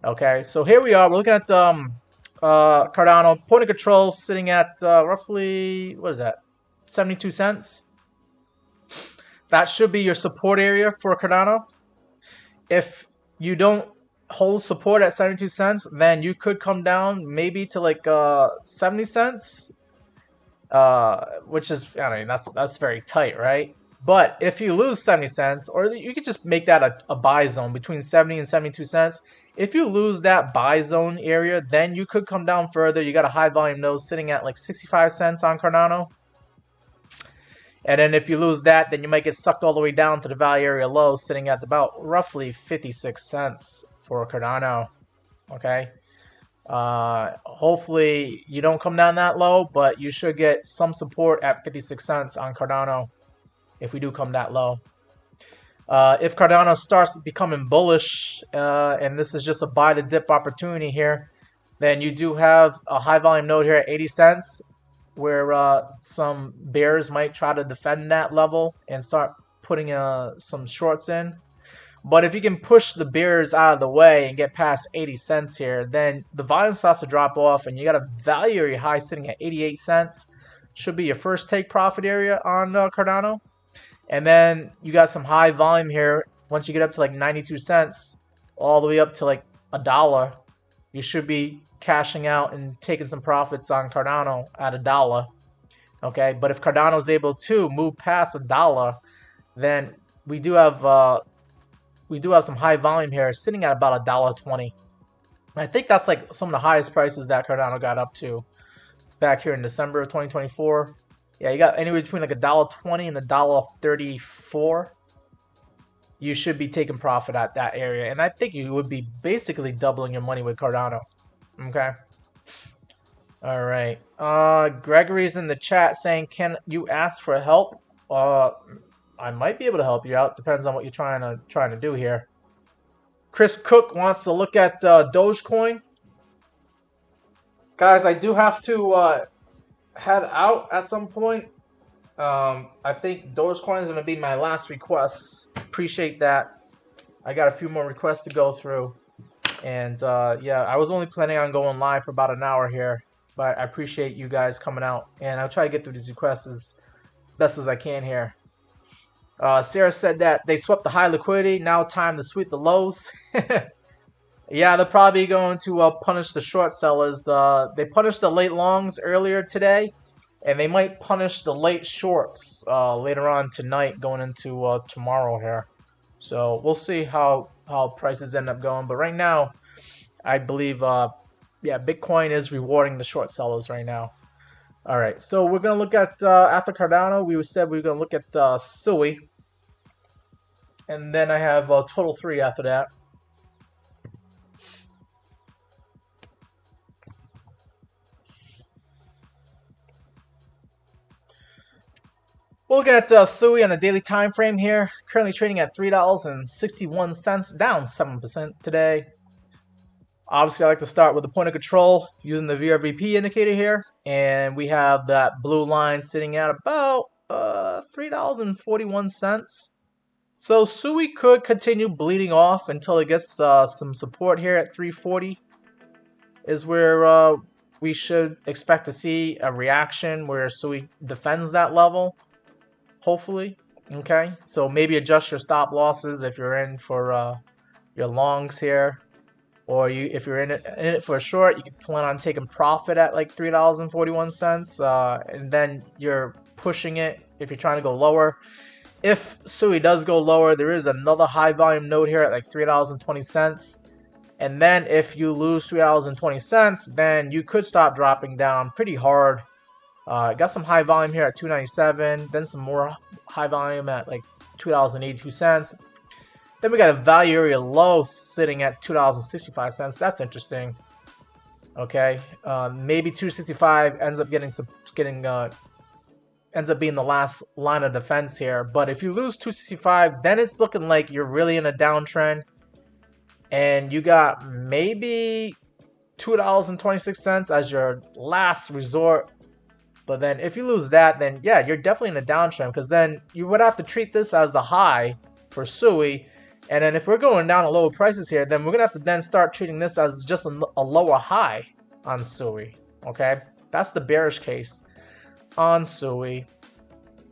Okay, so here we are. We're looking at Cardano, point of control sitting at roughly, what is that, 72 cents. That should be your support area for Cardano. If you don't hold support at 72 cents, then you could come down maybe to like 70 cents, which is, I mean, that's very tight, right? But if you lose 70 cents, or you could just make that a buy zone between 70 and 72 cents. If you lose that buy zone area, then you could come down further. You got a high volume node sitting at like 65 cents on Cardano. And then if you lose that, then you might get sucked all the way down to the value area low, sitting at about roughly 56 cents for Cardano. Okay. Hopefully you don't come down that low, but you should get some support at 56 cents on Cardano if we do come that low. If Cardano starts becoming bullish, and this is just a buy the dip opportunity here, then you do have a high volume node here at 80 cents. Where some bears might try to defend that level and start putting some shorts in. But if you can push the bears out of the way and get past 80 cents here, then the volume starts to drop off, and you got a value area high sitting at 88 cents. Should be your first take profit area on Cardano. And then you got some high volume here. Once you get up to like 92 cents, all the way up to like $1, you should be cashing out and taking some profits on Cardano at $1. Okay, but if Cardano is able to move past $1, then we do have some high volume here sitting at about $1.20. I think that's like some of the highest prices that Cardano got up to back here in December of 2024. Yeah, you got anywhere between like $1.20 and $1.34. You should be taking profit at that area, and I think you would be basically doubling your money with Cardano. Okay. All right. Gregory's in the chat saying, "Can you ask for help?" I might be able to help you out. Depends on what you're trying to do here. Chris Cook wants to look at Dogecoin. Guys, I do have to head out at some point. I think Dogecoin is going to be my last request. Appreciate that. I got a few more requests to go through. And yeah, I was only planning on going live for about an hour here, but I appreciate you guys coming out, and I'll try to get through these requests as best as I can here. Sarah said that they swept the high liquidity, now time to sweep the lows. Yeah, they're probably going to punish the short sellers. They punished the late longs earlier today, and they might punish the late shorts later on tonight going into tomorrow here. So we'll see how prices end up going. But right now, I believe, yeah, Bitcoin is rewarding the short sellers right now. All right, so we're going to look at, after Cardano, we said we were going to look at Sui. And then I have Total 3 after that. We're looking at Sui on the daily time frame here. Currently trading at $3.61, down 7% today. Obviously, I like to start with the point of control using the VRVP indicator here. And we have that blue line sitting at about $3.41. So Sui could continue bleeding off until it gets some support here at 340. Is where we should expect to see a reaction where Sui defends that level. Hopefully. Okay, so maybe adjust your stop losses if you're in for your longs here, or if you're in it for a short, you can plan on taking profit at like $3.41, and then you're pushing it if you're trying to go lower. If Sui does go lower, there is another high volume node here at like $3.20, and then if you lose $3.20, then you could start dropping down pretty hard. Got some high volume here at $2.97, then some more high volume at like $2.82. Then we got a value area low sitting at $2.65. That's interesting. Okay, maybe $2.65 ends up ends up being the last line of defense here. But if you lose $2.65, then it's looking like you're really in a downtrend, and you got maybe $2.26 as your last resort. But then if you lose that, then yeah, you're definitely in a downtrend, because then you would have to treat this as the high for Sui. And then if we're going down to lower prices here, then we're going to have to then start treating this as just a lower high. on SUI. Okay, that's the bearish case on SUI,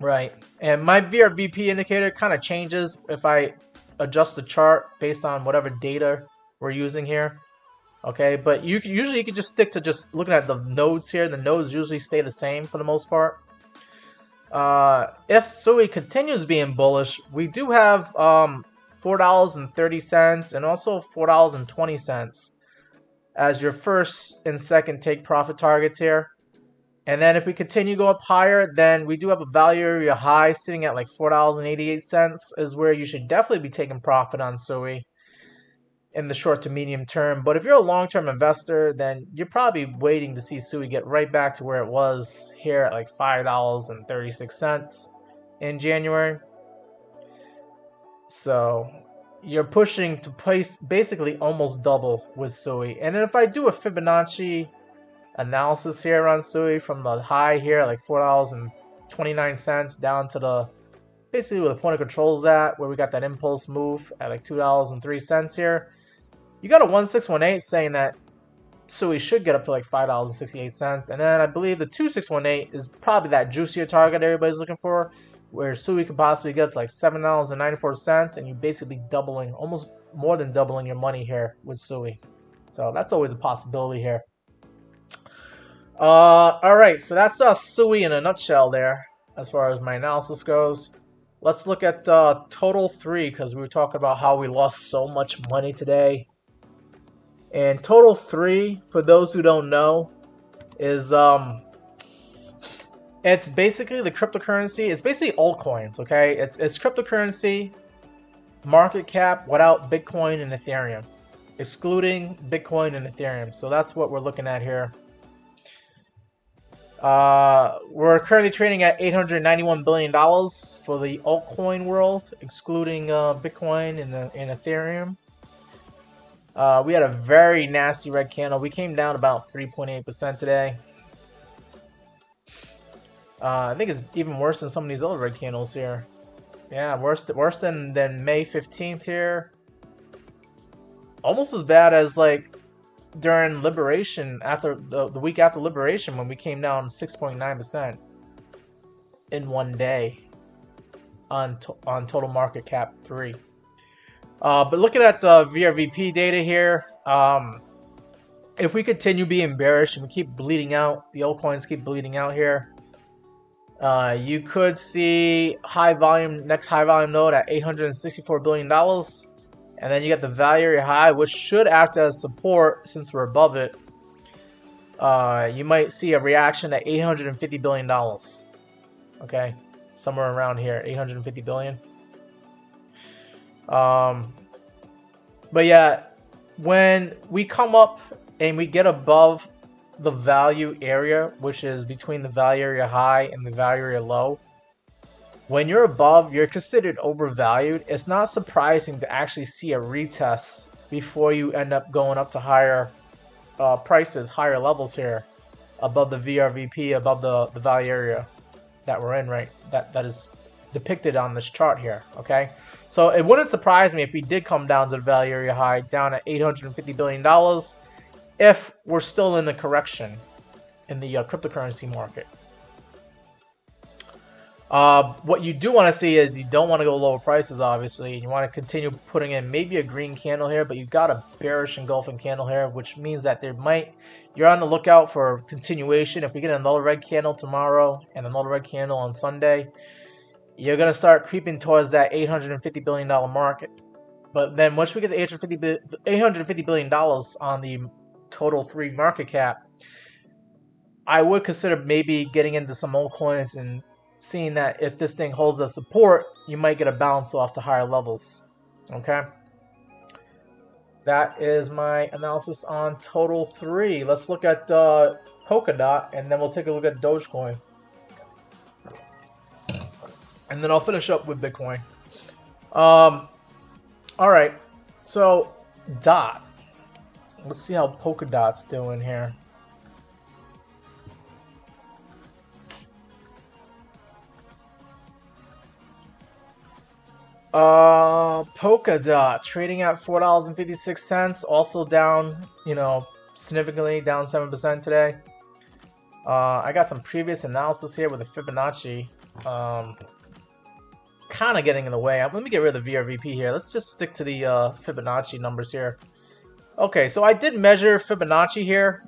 right? And my VRVP indicator kind of changes if I adjust the chart based on whatever data we're using here. Okay, but usually you can just stick to just looking at the nodes here. The nodes usually stay the same for the most part. If SUI continues being bullish, we do have $4.30 and also $4.20 as your first and second take profit targets here. And then if we continue to go up higher, then we do have a value area high sitting at like $4.88 is where you should definitely be taking profit on SUI in the short to medium term. But if you're a long-term investor, then you're probably waiting to see SUI get right back to where it was here at like $5.36 in January. So you're pushing to place basically almost double with SUI. And then if I do a Fibonacci analysis here on SUI from the high here at like $4.29 down to the basically where the point of control is at, where we got that impulse move at like $2.03 here, you got a 1618 saying that SUI should get up to like $5.68. And then I believe the 2618 is probably that juicier target everybody's looking for, where SUI could possibly get up to like $7.94, and you basically doubling, almost more than doubling your money here with SUI. So that's always a possibility here. Alright, so that's SUI in a nutshell there, as far as my analysis goes. Let's look at Total 3, because we were talking about how we lost so much money today. And Total 3, for those who don't know, is it's basically the cryptocurrency. It's basically altcoins, okay? It's cryptocurrency market cap without Bitcoin and Ethereum, excluding Bitcoin and Ethereum. So that's what we're looking at here. We're currently trading at $891 billion for the altcoin world, excluding Bitcoin and Ethereum. We had a very nasty red candle. We came down about 3.8% today. I think it's even worse than some of these other red candles here. Yeah, worse than May 15th here. Almost as bad as like during Liberation, after the week after Liberation, when we came down 6.9% in one day on total market cap 3. But looking at the VRVP data here, if we continue being bearish and we keep bleeding out, the altcoins keep bleeding out here, you could see next high volume node at $864 billion. And then you get the value area high, which should act as support since we're above it. You might see a reaction at $850 billion. Okay, somewhere around here, $850 billion. But yeah, when we come up and we get above the value area, which is between the value area high and the value area low, when you're above, you're considered overvalued. It's not surprising to actually see a retest before you end up going up to higher prices, higher levels here, above the VRVP, above the value area that we're in, right? That is depicted on this chart here, okay? So it wouldn't surprise me if we did come down to the value area high, down at $850 billion, if we're still in the correction in the cryptocurrency market. What you do want to see is you don't want to go lower prices, obviously. You want to continue putting in maybe a green candle here, but you've got a bearish engulfing candle here, which means that you're on the lookout for continuation. If we get another red candle tomorrow and another red candle on Sunday, you're going to start creeping towards that $850 billion market. But then once we get the $850 billion on the total 3 market cap, I would consider maybe getting into some altcoins and seeing that if this thing holds as support, you might get a bounce off to higher levels. Okay? That is my analysis on Total 3. Let's look at Polkadot, and then we'll take a look at Dogecoin. And then I'll finish up with Bitcoin. Alright, so DOT. Let's see how Polkadot's doing here. Polkadot trading at $4.56, also down, significantly, down 7% today. I got some previous analysis here with the Fibonacci. It's kind of getting in the way. Let me get rid of the VRVP here. Let's just stick to the Fibonacci numbers here. Okay, so I did measure Fibonacci here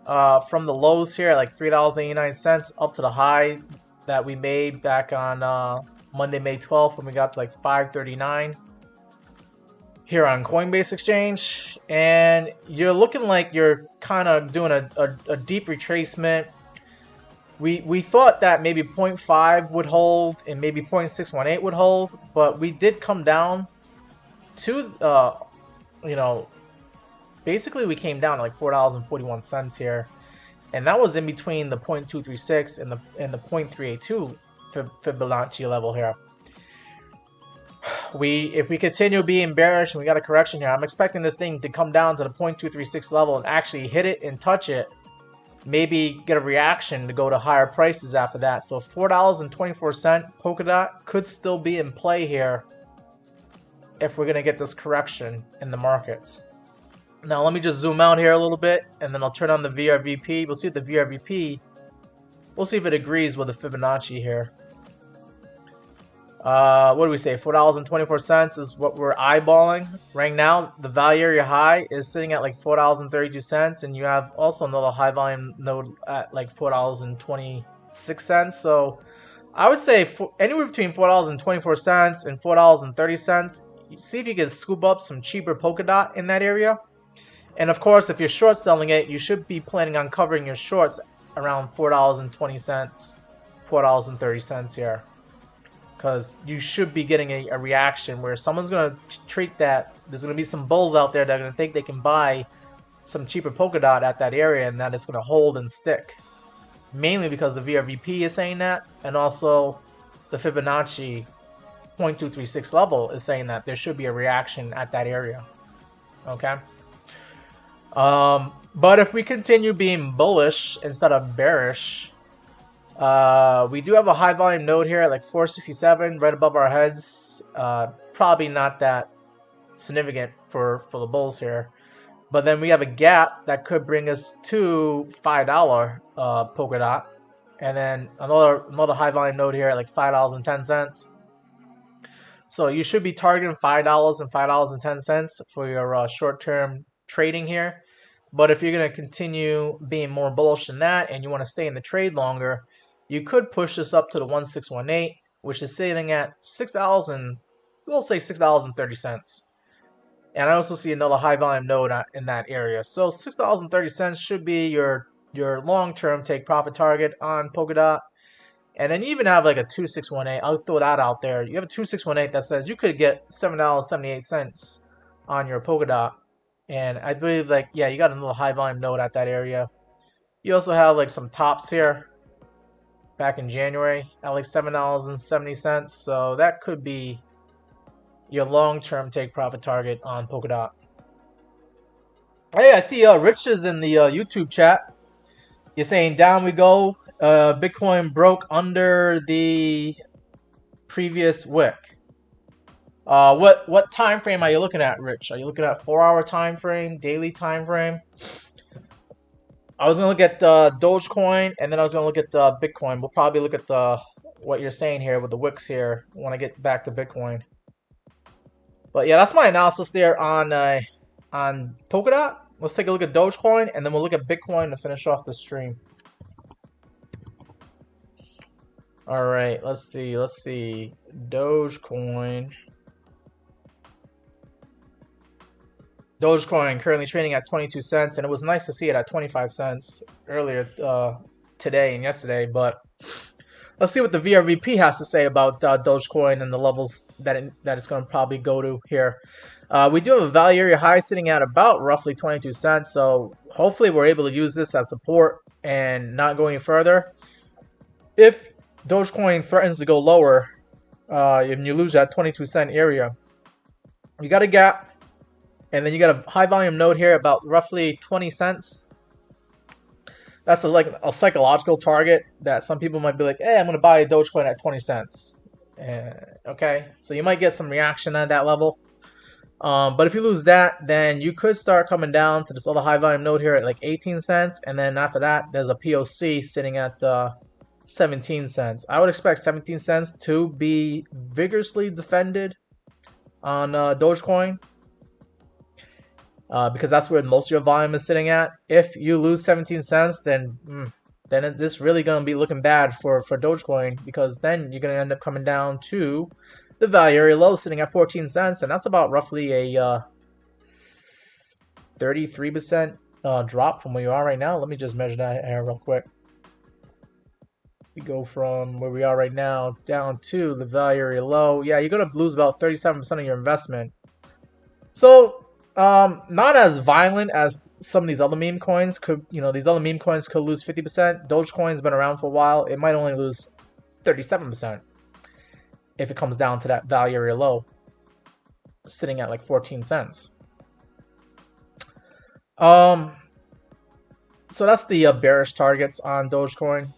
from the lows here at like $3.89 up to the high that we made back on Monday, May 12th when we got to like $5.39 here on Coinbase Exchange. And you're looking like you're kind of doing a deep retracement. We thought that maybe 0.5 would hold and maybe 0.618 would hold, but we did come down to, you know, basically we came down to like $4.41 here, and that was in between the 0.236 and the 0.382 Fibonacci level here. If we continue being bearish and we got a correction here, I'm expecting this thing to come down to the 0.236 level and actually hit it and touch it. Maybe get a reaction to go to higher prices after that. So $4.24 Polkadot could still be in play here if we're going to get this correction in the markets. Now let me just zoom out here a little bit, and then I'll turn on the VRVP. We'll see if the VRVP, we'll see if it agrees with the Fibonacci here. What do we say? $4.24 is what we're eyeballing right now. The value area high is sitting at like $4.32, and you have also another high volume node at like $4.26. So I would say anywhere between $4.24 and $4.30. See if you can scoop up some cheaper Polkadot in that area. And of course, if you're short selling it, you should be planning on covering your shorts around $4.20, $4.30 here. Because you should be getting a reaction where someone's going to treat that. There's going to be some bulls out there that are going to think they can buy some cheaper Polkadot at that area, and that it's going to hold and stick. Mainly because the VRVP is saying that, and also the Fibonacci 0.236 level is saying that there should be a reaction at that area. Okay? But if we continue being bullish instead of bearish, we do have a high volume node here at like 467 right above our heads. Probably not that significant for the bulls here. But then we have a gap that could bring us to $5 Polkadot. And then another high volume node here at like $5.10. So you should be targeting $5 and $5.10 for your short-term trading here. But if you're going to continue being more bullish than that and you want to stay in the trade longer, you could push this up to the 1618, which is sitting at $6 and we'll say $6.30. And I also see another high volume node in that area. So $6.30 should be your long-term take profit target on Polkadot. And then you even have like a 2618. I'll throw that out there. You have a 2618 that says you could get $7.78 on your Polkadot. And I believe like, yeah, you got another high volume node at that area. You also have like some tops here back in January at like $7.70. So that could be your long-term take profit target on Polkadot. Hey, I see Rich is in the YouTube chat. You're saying down we go. Bitcoin broke under the previous wick. What time frame are you looking at, Rich? Are you looking at 4-hour time frame, daily time frame? I was gonna look at Dogecoin, and then I was gonna look at Bitcoin. We'll probably look at what you're saying here with the wicks here when I get back to Bitcoin. But yeah, that's my analysis there on Polkadot. Let's take a look at Dogecoin, and then we'll look at Bitcoin to finish off the stream. All right, let's see. Dogecoin currently trading at 22 cents, and it was nice to see it at 25 cents earlier today and yesterday. But let's see what the VRVP has to say about Dogecoin and the levels that it's going to probably go to here. We do have a value area high sitting at about roughly 22 cents, so hopefully we're able to use this as support and not go any further. If Dogecoin threatens to go lower, and you lose that 22 cent area, you got a gap, and then you got a high volume node here about roughly 20 cents. That's like a psychological target that some people might be like, hey, I'm going to buy a Dogecoin at 20 cents. Okay, so you might get some reaction at that level. But if you lose that, then you could start coming down to this other high volume node here at like 18 cents. And then after that, there's a POC sitting at 17 cents. I would expect 17 cents to be vigorously defended on Dogecoin. Because that's where most of your volume is sitting at. If you lose 17 cents, then this really going to be looking bad for Dogecoin, because then you're going to end up coming down to the value area low sitting at 14 cents, and that's about roughly a 33% drop from where you are right now. Let me just measure that here real quick. We go from where we are right now down to the value area low. Yeah, you're going to lose about 37% of your investment. So not as violent as some of these other meme coins could. These other meme coins could lose 50%. Dogecoin's been around for a while. It might only lose 37% if it comes down to that value area low, sitting at like 14 cents. So that's the bearish targets on Dogecoin.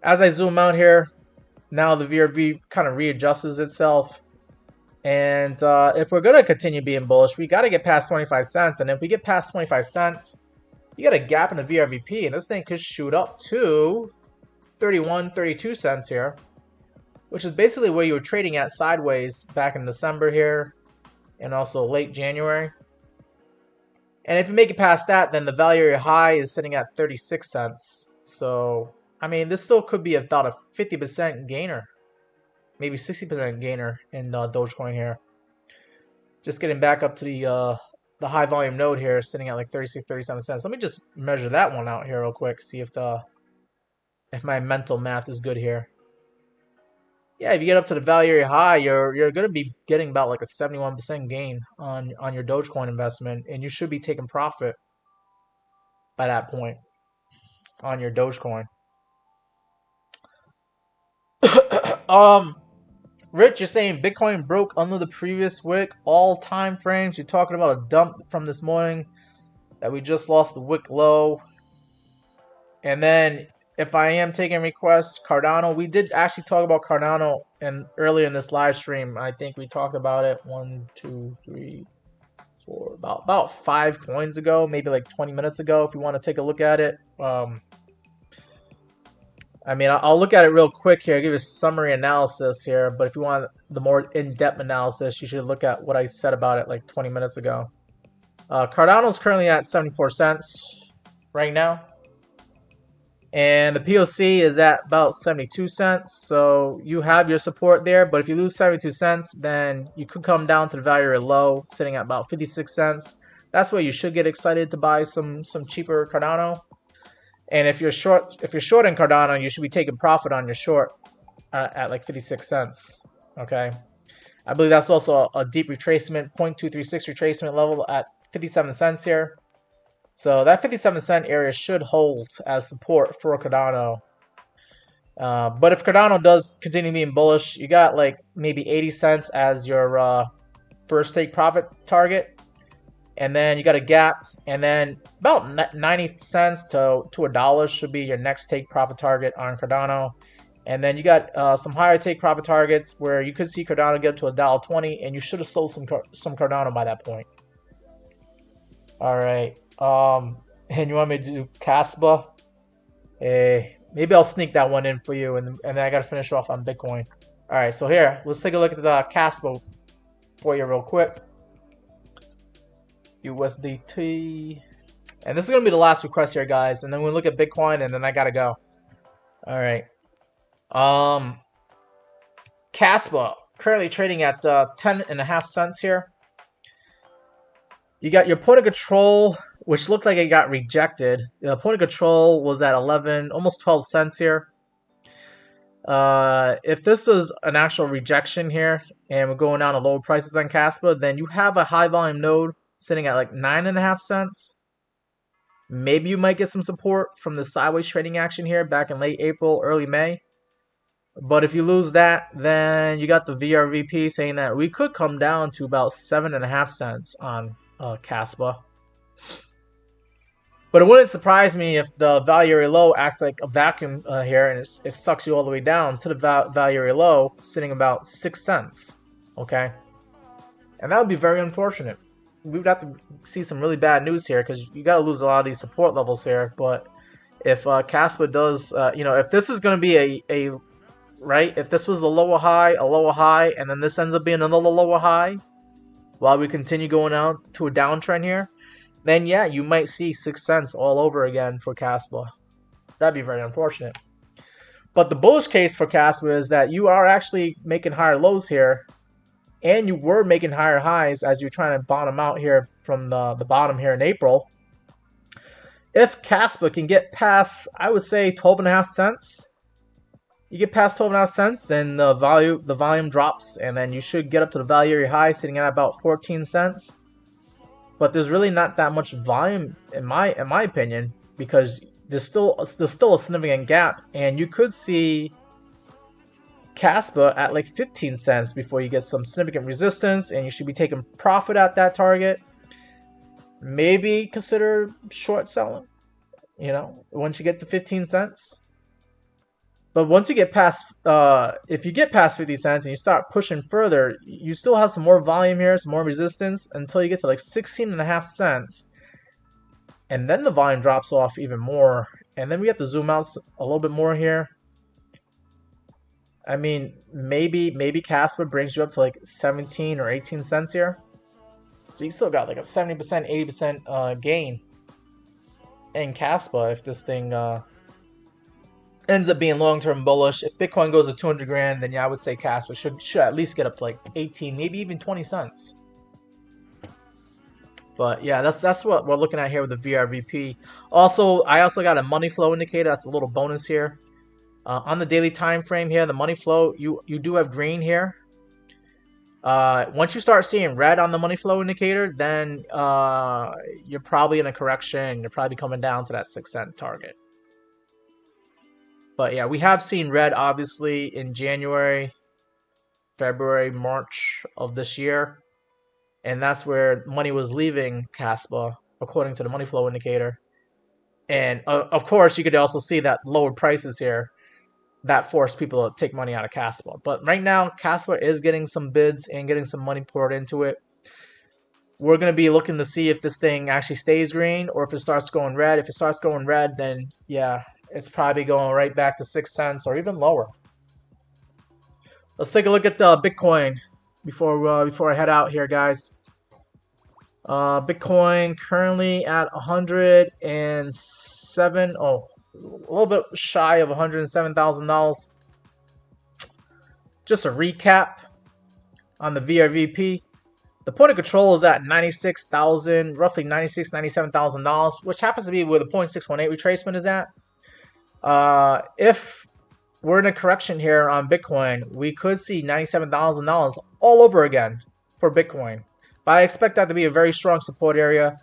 As I zoom out here, now the VRV kind of readjusts itself. And if we're going to continue being bullish, we got to get past 25 cents. And if we get past 25 cents, you got a gap in the VRVP, and this thing could shoot up to 31, 32 cents here, which is basically where you were trading at sideways back in December here and also late January. And if you make it past that, then the value area high is sitting at 36 cents. So, I mean, this still could be about a 50% gainer. Maybe 60% gainer in Dogecoin here. Just getting back up to the high volume node here, sitting at like 36, 37 cents. Let me just measure that one out here real quick, see if my mental math is good here. Yeah, if you get up to the value area high, you're going to be getting about like a 71% gain on your Dogecoin investment, and you should be taking profit by that point on your Dogecoin. Rich, you're saying Bitcoin broke under the previous wick, all time frames. You're talking about a dump from this morning that we just lost the wick low. And then if I am taking requests, Cardano, we did actually talk about Cardano earlier in this live stream. I think we talked about it 1, 2, 3, 4, about 5 coins ago, maybe like 20 minutes ago, if you want to take a look at it. I mean, I'll look at it real quick here. I'll give you a summary analysis here. But if you want the more in-depth analysis, you should look at what I said about it like 20 minutes ago. Cardano is currently at 74 cents right now. And the POC is at about 72 cents. So you have your support there. But if you lose 72 cents, then you could come down to the value area low, sitting at about 56 cents. That's where you should get excited to buy some cheaper Cardano. And if you're short in Cardano, you should be taking profit on your short at like 56 cents. Okay, I believe that's also a deep retracement, 0.236 retracement level at 57 cents here. So that 57 cent area should hold as support for Cardano. But if Cardano does continue being bullish, you got like maybe 80 cents as your first take profit target. And then you got a gap, and then about 90 cents to $1 should be your next take profit target on Cardano. And then you got some higher take profit targets where you could see Cardano get to $1.20, and you should have sold some Cardano by that point. All right. And you want me to do Caspa? Maybe I'll sneak that one in for you, and then I got to finish off on Bitcoin. All right. So here, let's take a look at the Caspa for you real quick. USDT. And this is going to be the last request here, guys. And then we'll look at Bitcoin, and then I got to go. All right. Caspa, currently trading at 10.5 cents here. You got your point of control, which looked like it got rejected. The point of control was at 11, almost 12 cents here. If this is an actual rejection here, and we're going down to lower prices on Caspa, then you have a high volume node sitting at like 9.5 cents. Maybe you might get some support from the sideways trading action here back in late April, early May. But if you lose that, then you got the VRVP saying that we could come down to about 7.5 cents on Caspa. But it wouldn't surprise me if the value area low acts like a vacuum here, and it sucks you all the way down to the value area low, sitting about 6 cents. Okay. And that would be very unfortunate. We would have to see some really bad news here because you got to lose a lot of these support levels here. But if Caspa does, if this is going to be a right, if this was a lower high, and then this ends up being another lower high, while we continue going out to a downtrend here, then yeah, you might see 6 cents all over again for Caspa. That'd be very unfortunate. But the bullish case for Caspa is that you are actually making higher lows here, and you were making higher highs as you're trying to bottom out here from the bottom here in April. If Caspa can get past, I would say 12.5 cents, you get past 12.5 cents, then the volume drops, and then you should get up to the value area high, sitting at about 14 cents. But there's really not that much volume in my opinion, because there's still a significant gap, and you could see Caspa at like 15 cents before you get some significant resistance, and you should be taking profit at that target. Maybe consider short selling, once you get to 15 cents. But once you get past, if you get past 50 cents and you start pushing further, you still have some more volume here, some more resistance until you get to like 16.5 cents. And then the volume drops off even more. And then we have to zoom out a little bit more here. I mean, maybe Caspa brings you up to like 17 or 18 cents here. So you still got like a 70%, 80% gain in Caspa if this thing ends up being long-term bullish. If Bitcoin goes to 200 grand, then yeah, I would say Caspa should at least get up to like 18, maybe even 20 cents. But yeah, that's what we're looking at here with the VRVP. Also, I also got a money flow indicator. That's a little bonus here. On the daily time frame here, the money flow, you do have green here. Once you start seeing red on the money flow indicator, then you're probably in a correction. You're probably coming down to that 6 cent target. But yeah, we have seen red obviously in January, February, March of this year. And that's where money was leaving Caspa, according to the money flow indicator. And of course, you could also see that lower prices here that forced people to take money out of Caspa. But right now, Caspa is getting some bids and getting some money poured into it. We're going to be looking to see if this thing actually stays green or if it starts going red. If it starts going red, then yeah, it's probably going right back to 6 cents or even lower. Let's take a look at Bitcoin before I head out here, guys. Bitcoin currently at 107. Oh, a little bit shy of $107,000. Just a recap on the VRVP. The point of control is at 96,000, roughly $97,000, which happens to be where the 0.618 retracement is at. If we're in a correction here on Bitcoin, we could see $97,000 all over again for Bitcoin. But I expect that to be a very strong support area.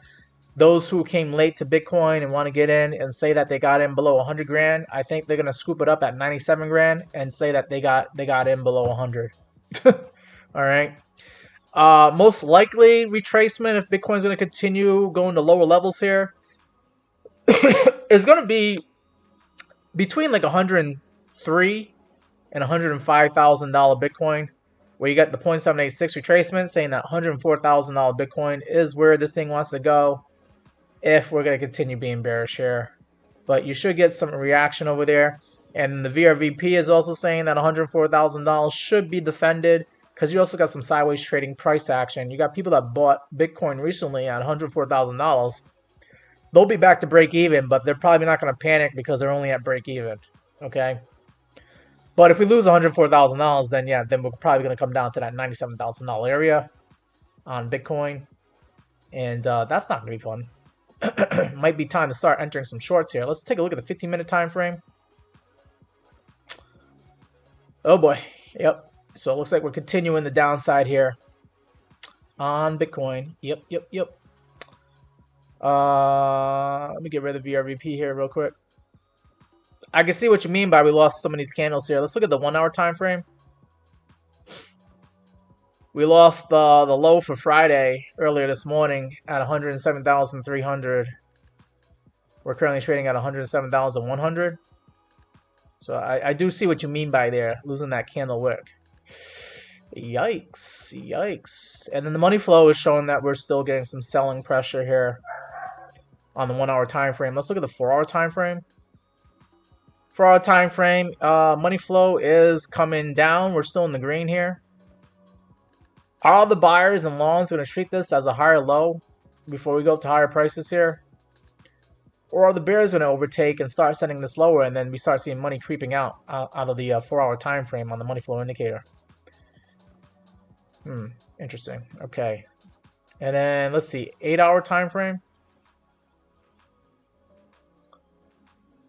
Those who came late to Bitcoin and want to get in and say that they got in below 100 grand, I think they're going to scoop it up at 97 grand and say that they got in below 100. All right. Most likely retracement, if Bitcoin's going to continue going to lower levels here, is going to be between like 103 and $105,000 Bitcoin, where you got the 0.786 retracement saying that $104,000 Bitcoin is where this thing wants to go if we're going to continue being bearish here. But you should get some reaction over there. And the VRVP is also saying that $104,000 should be defended because you also got some sideways trading price action. You got people that bought Bitcoin recently at $104,000. They'll be back to break even, but they're probably not going to panic because they're only at break even. Okay? But if we lose $104,000, then yeah, then we're probably going to come down to that $97,000 area on Bitcoin. And that's not going to be fun. Might be time to start entering some shorts here. Let's take a look at the 15-minute time frame. Oh boy. Yep. So it looks like we're continuing the downside here on Bitcoin. Yep. Let me get rid of the VRVP here real quick. I can see what you mean by we lost some of these candles here. Let's look at the 1 hour time frame. We lost the low for Friday earlier this morning at 107,300. We're currently trading at 107,100. So I do see what you mean by there, losing that candle wick. Yikes, yikes. And then the money flow is showing that we're still getting some selling pressure here on the 1 hour time frame. Let's look at the 4 hour time frame. 4 hour time frame, money flow is coming down. We're still in the green here. Are the buyers and longs going to treat this as a higher low before we go up to higher prices here? Or are the bears going to overtake and start setting this lower, and then we start seeing money creeping out of the 4 hour time frame on the money flow indicator? Interesting. Okay. And then let's see, 8 hour time frame.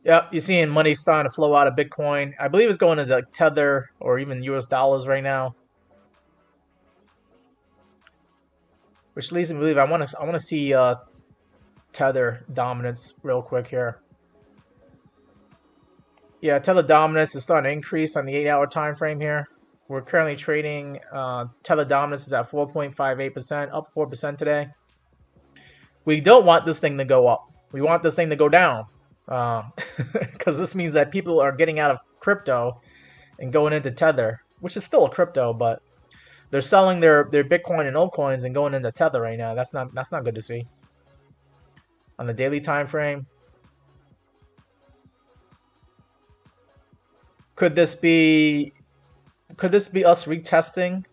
Yep, you're seeing money starting to flow out of Bitcoin. I believe it's going into like Tether or even US dollars right now. Which leads me to believe I want to see Tether dominance real quick here. Yeah, Tether dominance is starting to increase on the 8 hour time frame here. We're currently trading Tether dominance is at 4.58%, up 4% today. We don't want this thing to go up. We want this thing to go down. Because this means that people are getting out of crypto and going into Tether, which is still a crypto, but they're selling their Bitcoin and altcoins and going into Tether right now. That's not good to see. On the daily time frame, could this be us retesting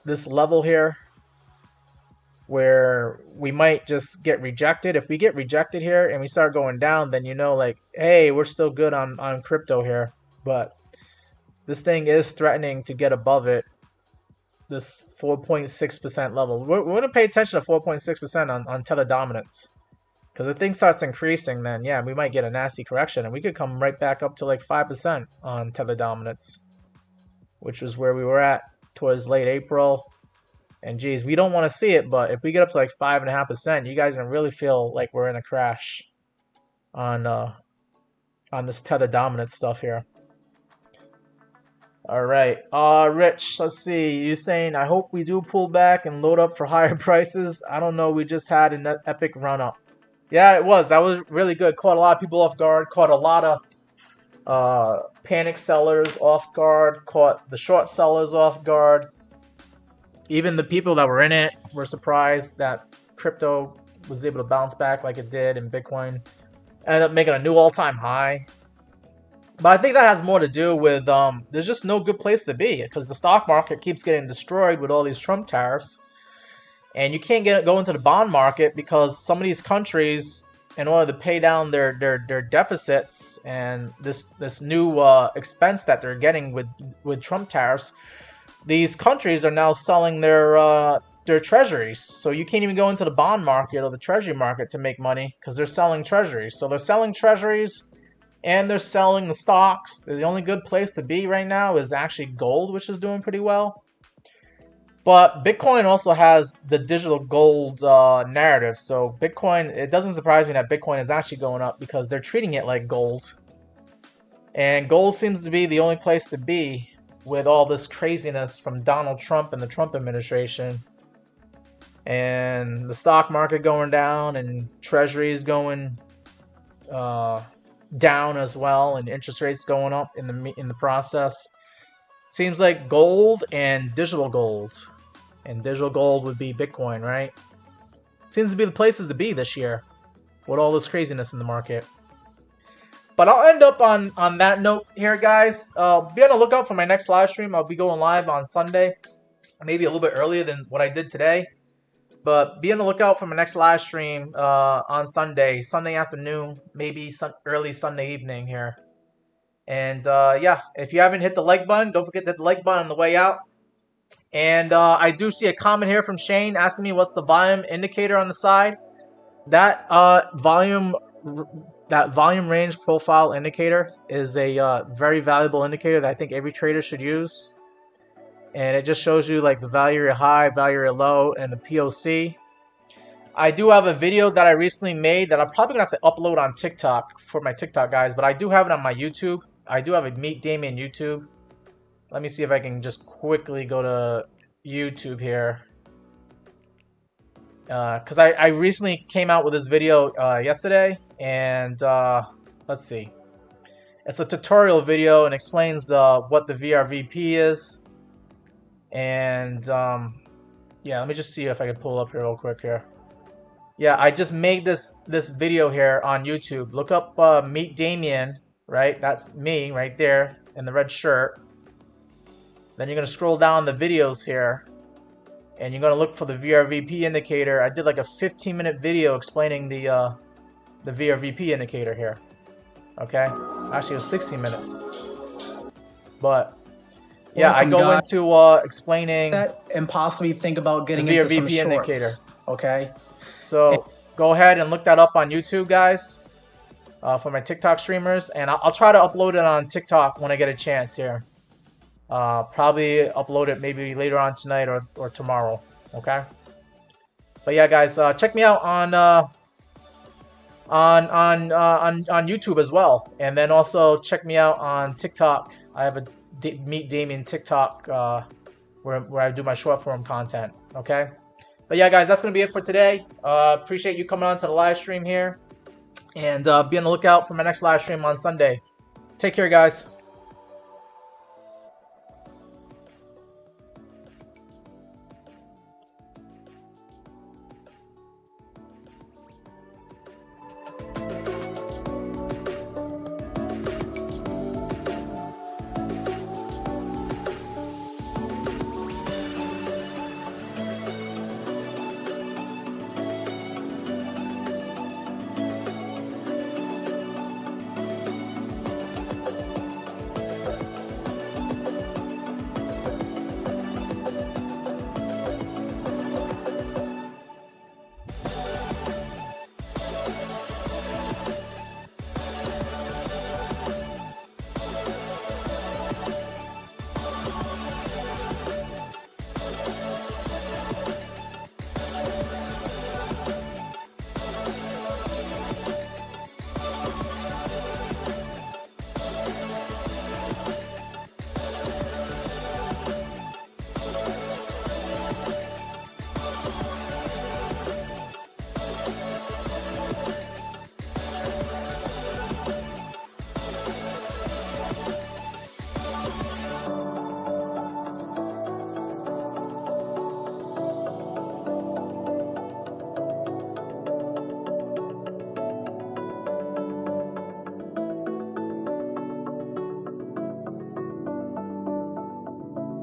this level here, where we might just get rejected? If we get rejected here and we start going down, then you know, like, hey, we're still good on crypto here. But this thing is threatening to get above it, this 4.6% level. We're going to pay attention to 4.6% on Tether dominance. Because if things starts increasing, then yeah, we might get a nasty correction. And we could come right back up to like 5% on Tether dominance, which was where we were at towards late April. And geez, we don't want to see it, but if we get up to like 5.5%, you guys are gonna really feel like we're in a crash on this Tether dominance stuff here. All right, Rich, let's see. You saying, I hope we do pull back and load up for higher prices. I don't know. We just had an epic run up. Yeah, it was. That was really good. Caught a lot of people off guard. Caught a lot of panic sellers off guard. Caught the short sellers off guard. Even the people that were in it were surprised that crypto was able to bounce back like it did, and Bitcoin ended up making a new all-time high. But I think that has more to do with there's just no good place to be, because the stock market keeps getting destroyed with all these Trump tariffs. And you can't go into the bond market because some of these countries, in order to pay down their deficits and this new expense that they're getting with Trump tariffs, these countries are now selling their treasuries. So you can't even go into the bond market or the treasury market to make money because they're selling treasuries. So they're selling treasuries and they're selling the stocks. The only good place to be right now is actually gold, which is doing pretty well. But Bitcoin also has the digital gold narrative. So Bitcoin, it doesn't surprise me that Bitcoin is actually going up because they're treating it like gold. And gold seems to be the only place to be with all this craziness from Donald Trump and the Trump administration. And the stock market going down and treasuries going down as well, and interest rates going up in the process. Seems like gold and digital gold. And digital gold would be Bitcoin, right? Seems to be the places to be this year with all this craziness in the market. But I'll end up on that note here, guys. Be on the lookout for my next live stream. I'll be going live on Sunday, maybe a little bit earlier than what I did today. But be on the lookout for my next live stream on Sunday afternoon, maybe early Sunday evening here. And yeah, if you haven't hit the like button, don't forget to hit the like button on the way out. And I do see a comment here from Shane asking me what's the volume indicator on the side. That volume range profile indicator is a very valuable indicator that I think every trader should use. And it just shows you like the value area high, value area low, and the POC. I do have a video that I recently made that I'm probably going to have to upload on TikTok for my TikTok guys, but I do have it on my YouTube. I do have a Meet Damien YouTube. Let me see if I can just quickly go to YouTube here. Because I recently came out with this video yesterday, and let's see. It's a tutorial video and explains what the VRVP is. And yeah, let me just see if I can pull up here real quick here. Yeah, I just made this video here on YouTube. Look up Meet Damien, right? That's me right there in the red shirt. Then you're gonna scroll down the videos here, and you're gonna look for the VRVP indicator. I did like a 15-minute video explaining the VRVP indicator here. Okay, actually it was 16 minutes. But yeah, I go into explaining that and possibly think about getting the into some VRVP shorts. indicator. Okay. So go ahead and look that up on YouTube, guys, for my TikTok streamers, and I'll try to upload it on TikTok when I get a chance here. Probably upload it maybe later on tonight or tomorrow. Okay. But yeah, guys, check me out on YouTube as well, and then also check me out on TikTok. I have a Meet Damien TikTok where I do my short form content. Okay. But yeah, guys, that's gonna be it for today. Appreciate you coming on to the live stream here, and be on the lookout for my next live stream on Sunday. Take care, guys.